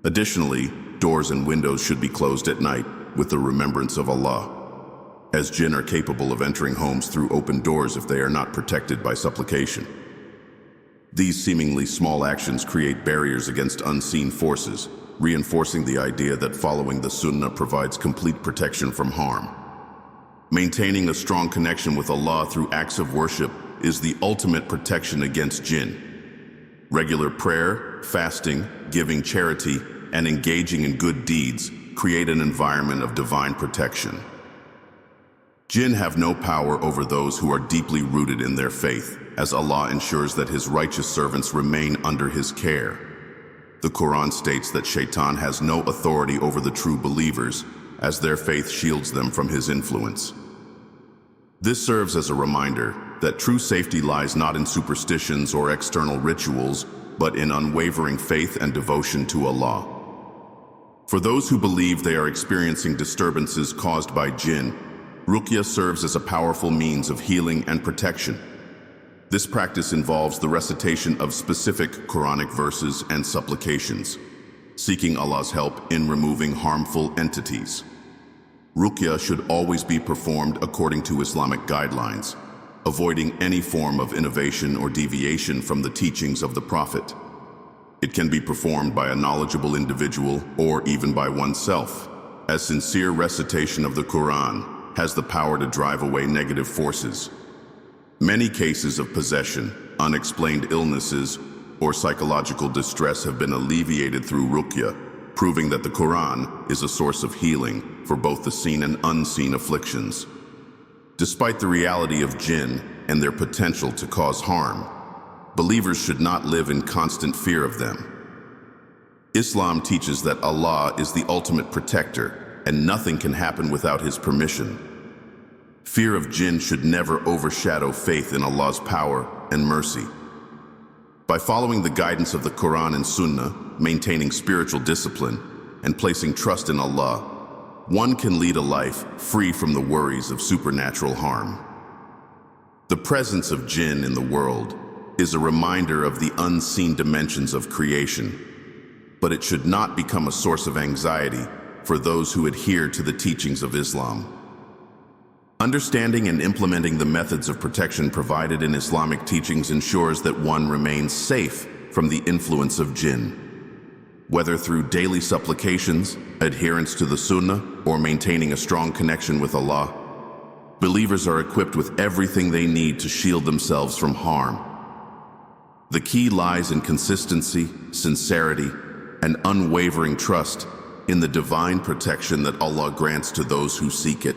Additionally, doors and windows should be closed at night with the remembrance of Allah, as jinn are capable of entering homes through open doors if they are not protected by supplication. These seemingly small actions create barriers against unseen forces, reinforcing the idea that following the Sunnah provides complete protection from harm. Maintaining a strong connection with Allah through acts of worship is the ultimate protection against jinn. Regular prayer, fasting, giving charity, and engaging in good deeds create an environment of divine protection. Jinn have no power over those who are deeply rooted in their faith, as Allah ensures that His righteous servants remain under His care. The Quran states that Shaitan has no authority over the true believers, as their faith shields them from his influence. This serves as a reminder that true safety lies not in superstitions or external rituals, but in unwavering faith and devotion to Allah. For those who believe they are experiencing disturbances caused by jinn, Ruqyah serves as a powerful means of healing and protection. This practice involves the recitation of specific Quranic verses and supplications, seeking Allah's help in removing harmful entities. Ruqyah should always be performed according to Islamic guidelines, avoiding any form of innovation or deviation from the teachings of the Prophet. It can be performed by a knowledgeable individual or even by oneself, as sincere recitation of the Quran has the power to drive away negative forces. Many cases of possession, unexplained illnesses, or psychological distress have been alleviated through Ruqyah, proving that the Quran is a source of healing for both the seen and unseen afflictions. Despite the reality of jinn and their potential to cause harm, believers should not live in constant fear of them. Islam teaches that Allah is the ultimate protector and nothing can happen without His permission. Fear of jinn should never overshadow faith in Allah's power and mercy. By following the guidance of the Quran and Sunnah, maintaining spiritual discipline, and placing trust in Allah, one can lead a life free from the worries of supernatural harm. The presence of jinn in the world is a reminder of the unseen dimensions of creation, but it should not become a source of anxiety for those who adhere to the teachings of Islam. Understanding and implementing the methods of protection provided in Islamic teachings ensures that one remains safe from the influence of jinn. Whether through daily supplications, adherence to the Sunnah, or maintaining a strong connection with Allah, believers are equipped with everything they need to shield themselves from harm. The key lies in consistency, sincerity, and unwavering trust in the divine protection that Allah grants to those who seek it.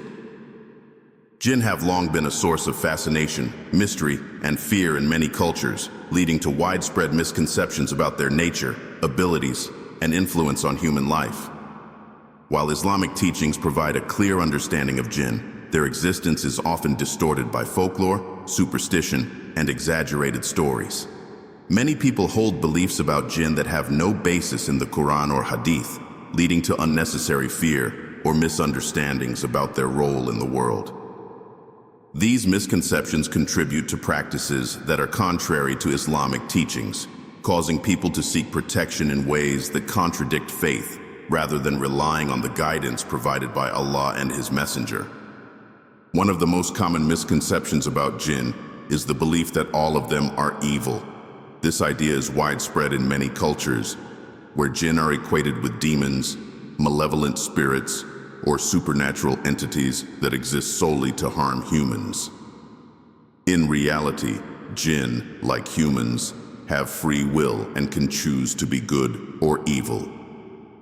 Jinn have long been a source of fascination, mystery, and fear in many cultures, leading to widespread misconceptions about their nature, abilities, and influence on human life. While Islamic teachings provide a clear understanding of jinn, their existence is often distorted by folklore, superstition, and exaggerated stories. Many people hold beliefs about jinn that have no basis in the Quran or Hadith, leading to unnecessary fear or misunderstandings about their role in the world. These misconceptions contribute to practices that are contrary to Islamic teachings, causing people to seek protection in ways that contradict faith rather than relying on the guidance provided by Allah and His Messenger. One of the most common misconceptions about jinn is the belief that all of them are evil. This idea is widespread in many cultures, where jinn are equated with demons, malevolent spirits, or supernatural entities that exist solely to harm humans. In reality, jinn, like humans, have free will and can choose to be good or evil.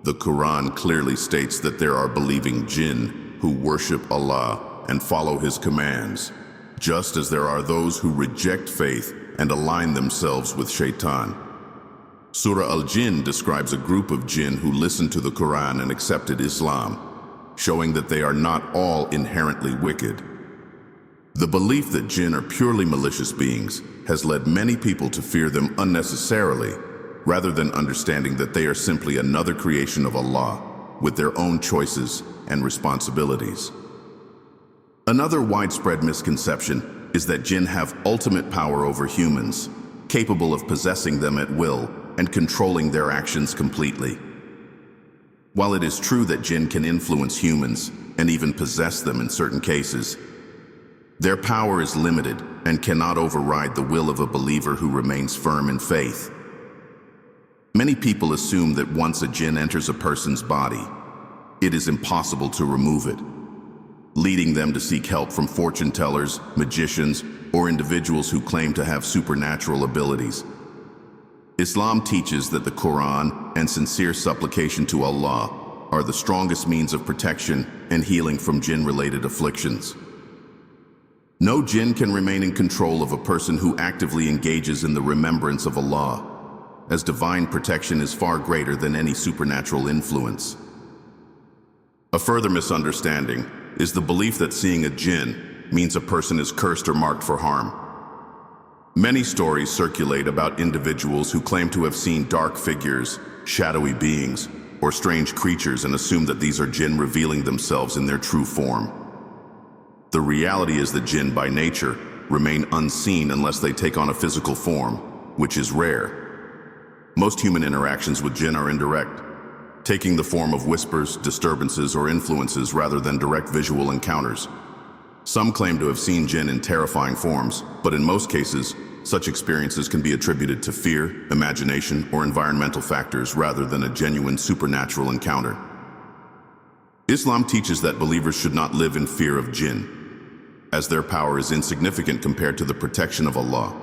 The Quran clearly states that there are believing jinn who worship Allah and follow His commands, just as there are those who reject faith and align themselves with shaitan. Surah Al-Jinn describes a group of jinn who listened to the Quran and accepted Islam, showing that they are not all inherently wicked. The belief that jinn are purely malicious beings has led many people to fear them unnecessarily, rather than understanding that they are simply another creation of Allah, with their own choices and responsibilities. Another widespread misconception is that jinn have ultimate power over humans, capable of possessing them at will and controlling their actions completely. While it is true that jinn can influence humans and even possess them in certain cases, their power is limited and cannot override the will of a believer who remains firm in faith. Many people assume that once a jinn enters a person's body, it is impossible to remove it, leading them to seek help from fortune tellers, magicians, or individuals who claim to have supernatural abilities. Islam teaches that the Quran and sincere supplication to Allah are the strongest means of protection and healing from jinn-related afflictions. No jinn can remain in control of a person who actively engages in the remembrance of Allah, as divine protection is far greater than any supernatural influence. A further misunderstanding is the belief that seeing a jinn means a person is cursed or marked for harm. Many stories circulate about individuals who claim to have seen dark figures, shadowy beings, or strange creatures and assume that these are jinn revealing themselves in their true form. The reality is that jinn, by nature, remain unseen unless they take on a physical form, which is rare. Most human interactions with jinn are indirect, taking the form of whispers, disturbances, or influences rather than direct visual encounters. Some claim to have seen jinn in terrifying forms, but in most cases, such experiences can be attributed to fear, imagination, or environmental factors rather than a genuine supernatural encounter. Islam teaches that believers should not live in fear of jinn, as their power is insignificant compared to the protection of Allah.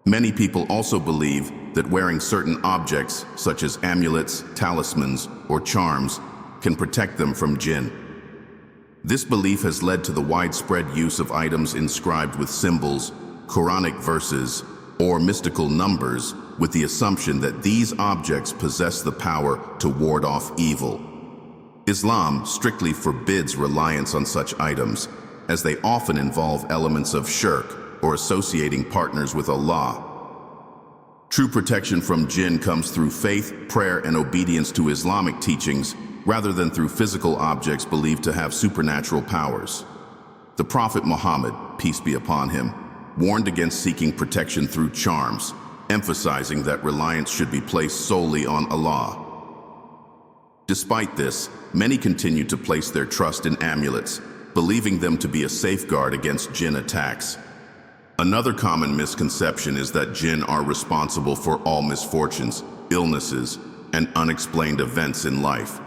Many people also believe that wearing certain objects, such as amulets, talismans, or charms, can protect them from jinn. This belief has led to the widespread use of items inscribed with symbols, Quranic verses, or mystical numbers, with the assumption that these objects possess the power to ward off evil. Islam strictly forbids reliance on such items, as they often involve elements of shirk or associating partners with Allah. True protection from jinn comes through faith, prayer, and obedience to Islamic teachings, rather than through physical objects believed to have supernatural powers. The Prophet Muhammad, peace be upon him, warned against seeking protection through charms, emphasizing that reliance should be placed solely on Allah. Despite this, many continue to place their trust in amulets, believing them to be a safeguard against jinn attacks. Another common misconception is that jinn are responsible for all misfortunes, illnesses, and unexplained events in life.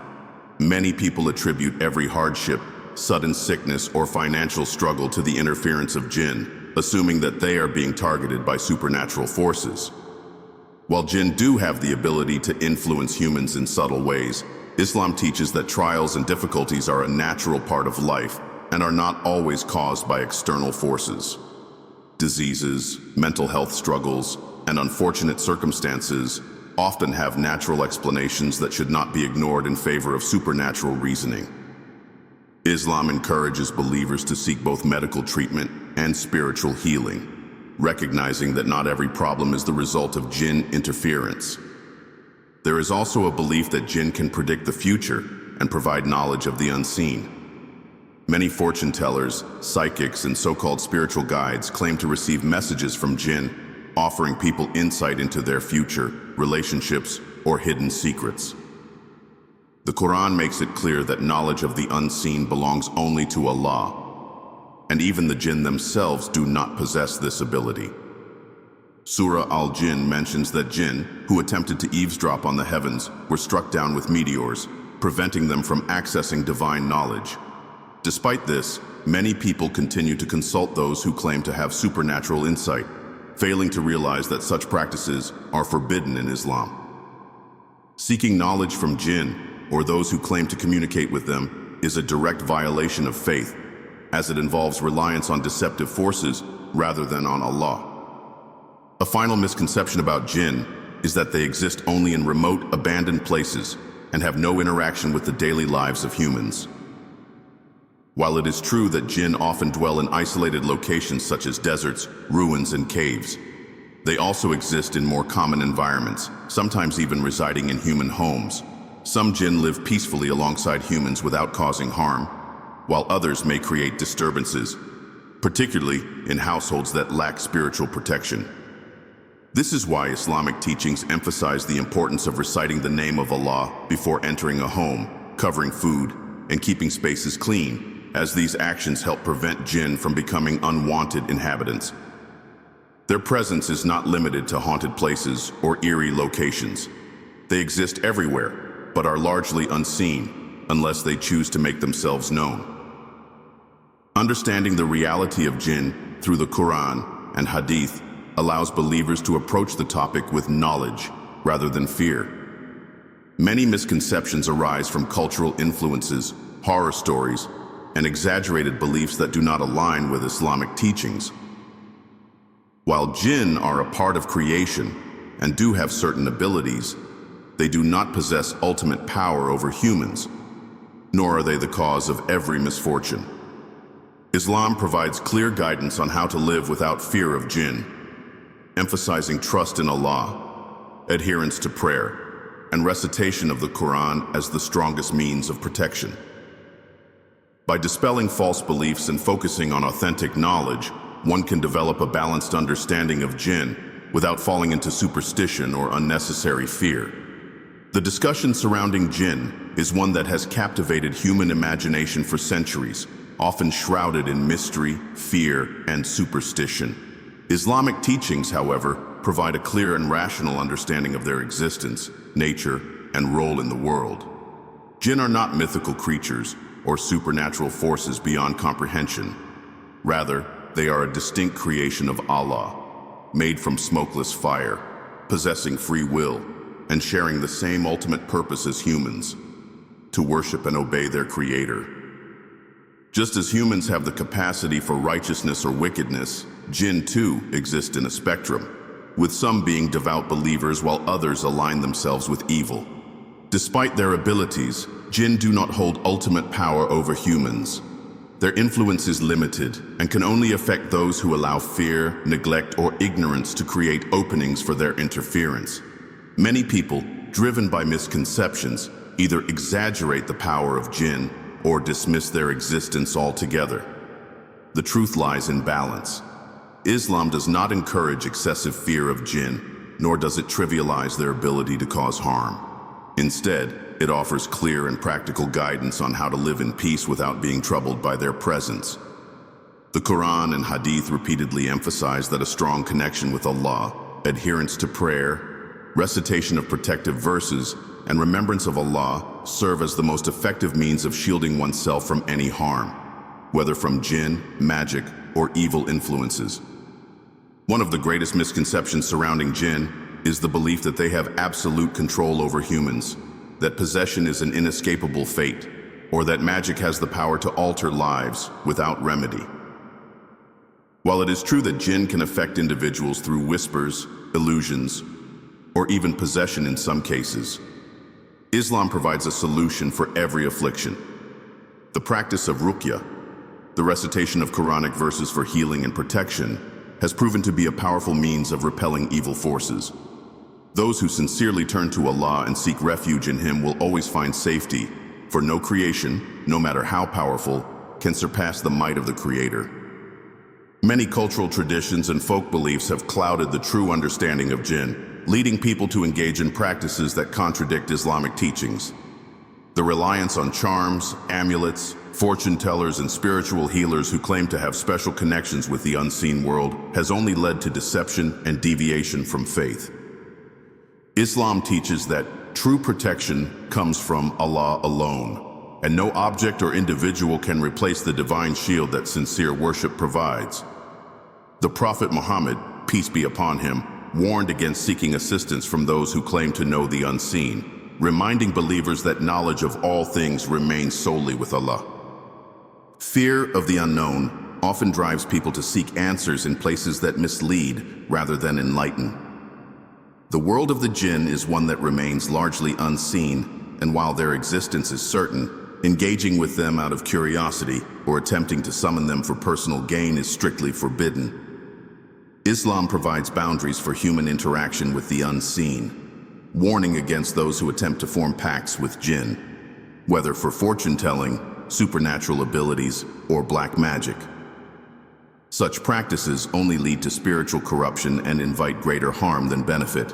Many people attribute every hardship, sudden sickness, or financial struggle to the interference of jinn, assuming that they are being targeted by supernatural forces. While jinn do have the ability to influence humans in subtle ways, Islam teaches that trials and difficulties are a natural part of life and are not always caused by external forces. Diseases, mental health struggles, and unfortunate circumstances often have natural explanations that should not be ignored in favor of supernatural reasoning. Islam encourages believers to seek both medical treatment and spiritual healing, recognizing that not every problem is the result of jinn interference. There is also a belief that jinn can predict the future and provide knowledge of the unseen. Many fortune tellers, psychics, and so-called spiritual guides claim to receive messages from jinn, offering people insight into their future, relationships, or hidden secrets. The Quran makes it clear that knowledge of the unseen belongs only to Allah, and even the jinn themselves do not possess this ability. Surah Al-Jinn mentions that jinn, who attempted to eavesdrop on the heavens, were struck down with meteors, preventing them from accessing divine knowledge. Despite this, many people continue to consult those who claim to have supernatural insight, failing to realize that such practices are forbidden in Islam. Seeking knowledge from jinn, or those who claim to communicate with them, is a direct violation of faith, as it involves reliance on deceptive forces rather than on Allah. A final misconception about jinn is that they exist only in remote, abandoned places and have no interaction with the daily lives of humans. While it is true that jinn often dwell in isolated locations such as deserts, ruins, and caves, they also exist in more common environments, sometimes even residing in human homes. Some jinn live peacefully alongside humans without causing harm, while others may create disturbances, particularly in households that lack spiritual protection. This is why Islamic teachings emphasize the importance of reciting the name of Allah before entering a home, covering food, and keeping spaces clean, as these actions help prevent jinn from becoming unwanted inhabitants. Their presence is not limited to haunted places or eerie locations. They exist everywhere, but are largely unseen unless they choose to make themselves known. Understanding the reality of jinn through the Quran and Hadith allows believers to approach the topic with knowledge rather than fear. Many misconceptions arise from cultural influences, horror stories, and exaggerated beliefs that do not align with Islamic teachings. While jinn are a part of creation and do have certain abilities, they do not possess ultimate power over humans, nor are they the cause of every misfortune. Islam provides clear guidance on how to live without fear of jinn, emphasizing trust in Allah, adherence to prayer, and recitation of the Quran as the strongest means of protection. By dispelling false beliefs and focusing on authentic knowledge, one can develop a balanced understanding of jinn without falling into superstition or unnecessary fear. The discussion surrounding jinn is one that has captivated human imagination for centuries, often shrouded in mystery, fear, and superstition. Islamic teachings, however, provide a clear and rational understanding of their existence, nature, and role in the world. Jinn are not mythical creatures or supernatural forces beyond comprehension. Rather, they are a distinct creation of Allah, made from smokeless fire, possessing free will, and sharing the same ultimate purpose as humans, to worship and obey their Creator. Just as humans have the capacity for righteousness or wickedness, jinn too exist in a spectrum, with some being devout believers while others align themselves with evil. Despite their abilities, jinn do not hold ultimate power over humans. Their influence is limited and can only affect those who allow fear, neglect, or ignorance to create openings for their interference. Many people, driven by misconceptions, either exaggerate the power of jinn or dismiss their existence altogether. The truth lies in balance. Islam does not encourage excessive fear of jinn, nor does it trivialize their ability to cause harm. Instead, it offers clear and practical guidance on how to live in peace without being troubled by their presence. The Quran and Hadith repeatedly emphasize that a strong connection with Allah, adherence to prayer, recitation of protective verses, and remembrance of Allah serve as the most effective means of shielding oneself from any harm, whether from jinn, magic, or evil influences. One of the greatest misconceptions surrounding jinn is the belief that they have absolute control over humans, that possession is an inescapable fate, or that magic has the power to alter lives without remedy. While it is true that jinn can affect individuals through whispers, illusions, or even possession in some cases, Islam provides a solution for every affliction. The practice of Ruyah, the recitation of Quranic verses for healing and protection, has proven to be a powerful means of repelling evil forces. Those who sincerely turn to Allah and seek refuge in Him will always find safety, for no creation, no matter how powerful, can surpass the might of the Creator. Many cultural traditions and folk beliefs have clouded the true understanding of jinn, leading people to engage in practices that contradict Islamic teachings. The reliance on charms, amulets, fortune tellers, and spiritual healers who claim to have special connections with the unseen world has only led to deception and deviation from faith. Islam teaches that true protection comes from Allah alone, and no object or individual can replace the divine shield that sincere worship provides. The Prophet Muhammad, peace be upon him, warned against seeking assistance from those who claim to know the unseen, reminding believers that knowledge of all things remains solely with Allah. Fear of the unknown often drives people to seek answers in places that mislead rather than enlighten. The world of the jinn is one that remains largely unseen, and while their existence is certain, engaging with them out of curiosity or attempting to summon them for personal gain is strictly forbidden. Islam provides boundaries for human interaction with the unseen, warning against those who attempt to form pacts with jinn, whether for fortune-telling, supernatural abilities, or black magic. Such practices only lead to spiritual corruption and invite greater harm than benefit.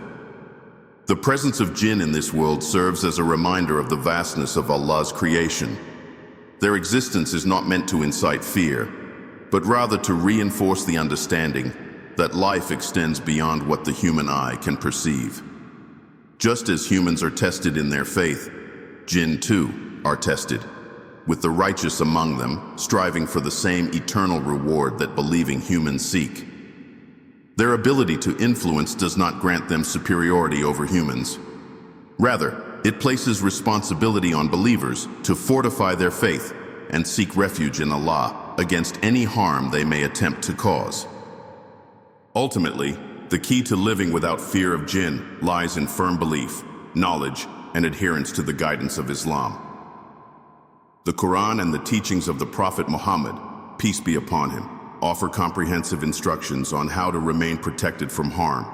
The presence of jinn in this world serves as a reminder of the vastness of Allah's creation. Their existence is not meant to incite fear, but rather to reinforce the understanding that life extends beyond what the human eye can perceive. Just as humans are tested in their faith, jinn too are tested, with the righteous among them striving for the same eternal reward that believing humans seek. Their ability to influence does not grant them superiority over humans. Rather, it places responsibility on believers to fortify their faith and seek refuge in Allah against any harm they may attempt to cause. Ultimately, the key to living without fear of jinn lies in firm belief, knowledge, and adherence to the guidance of Islam. The Quran and the teachings of the Prophet Muhammad peace be upon him, offer comprehensive instructions on how to remain protected from harm,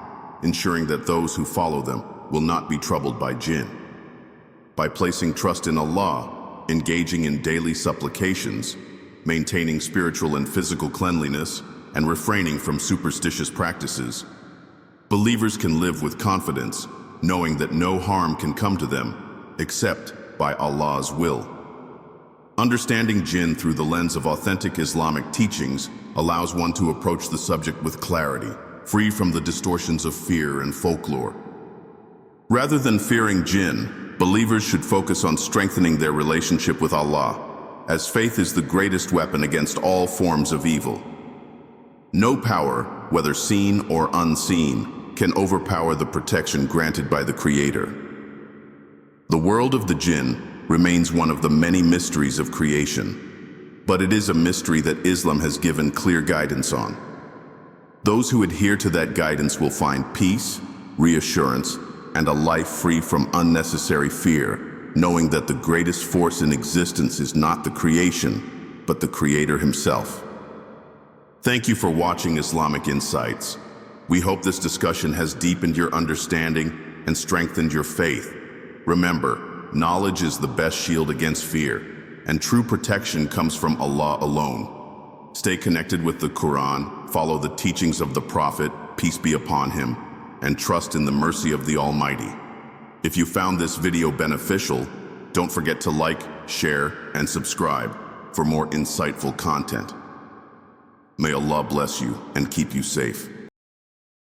ensuring that those who follow them will not be troubled by jinn. By placing trust in Allah, engaging in daily supplications, maintaining spiritual and physical cleanliness, and refraining from superstitious practices, believers can live with confidence, knowing that no harm can come to them except by Allah's will. Understanding jinn through the lens of authentic Islamic teachings allows one to approach the subject with clarity, free from the distortions of fear and folklore. Rather than fearing jinn, believers should focus on strengthening their relationship with Allah, as faith is the greatest weapon against all forms of evil. No power, whether seen or unseen, can overpower the protection granted by the Creator. The world of the jinn remains one of the many mysteries of creation, but it is a mystery that Islam has given clear guidance on. Those who adhere to that guidance will find peace, reassurance, and a life free from unnecessary fear, knowing that the greatest force in existence is not the creation, but the Creator himself. Thank you for watching Islamic Insights. We hope this discussion has deepened your understanding and strengthened your faith. Remember, knowledge is the best shield against fear, and true protection comes from Allah alone. Stay connected with the Quran, follow the teachings of the Prophet, peace be upon him, and trust in the mercy of the Almighty. If you found this video beneficial, don't forget to like, share, and subscribe for more insightful content. May Allah bless you and keep you safe.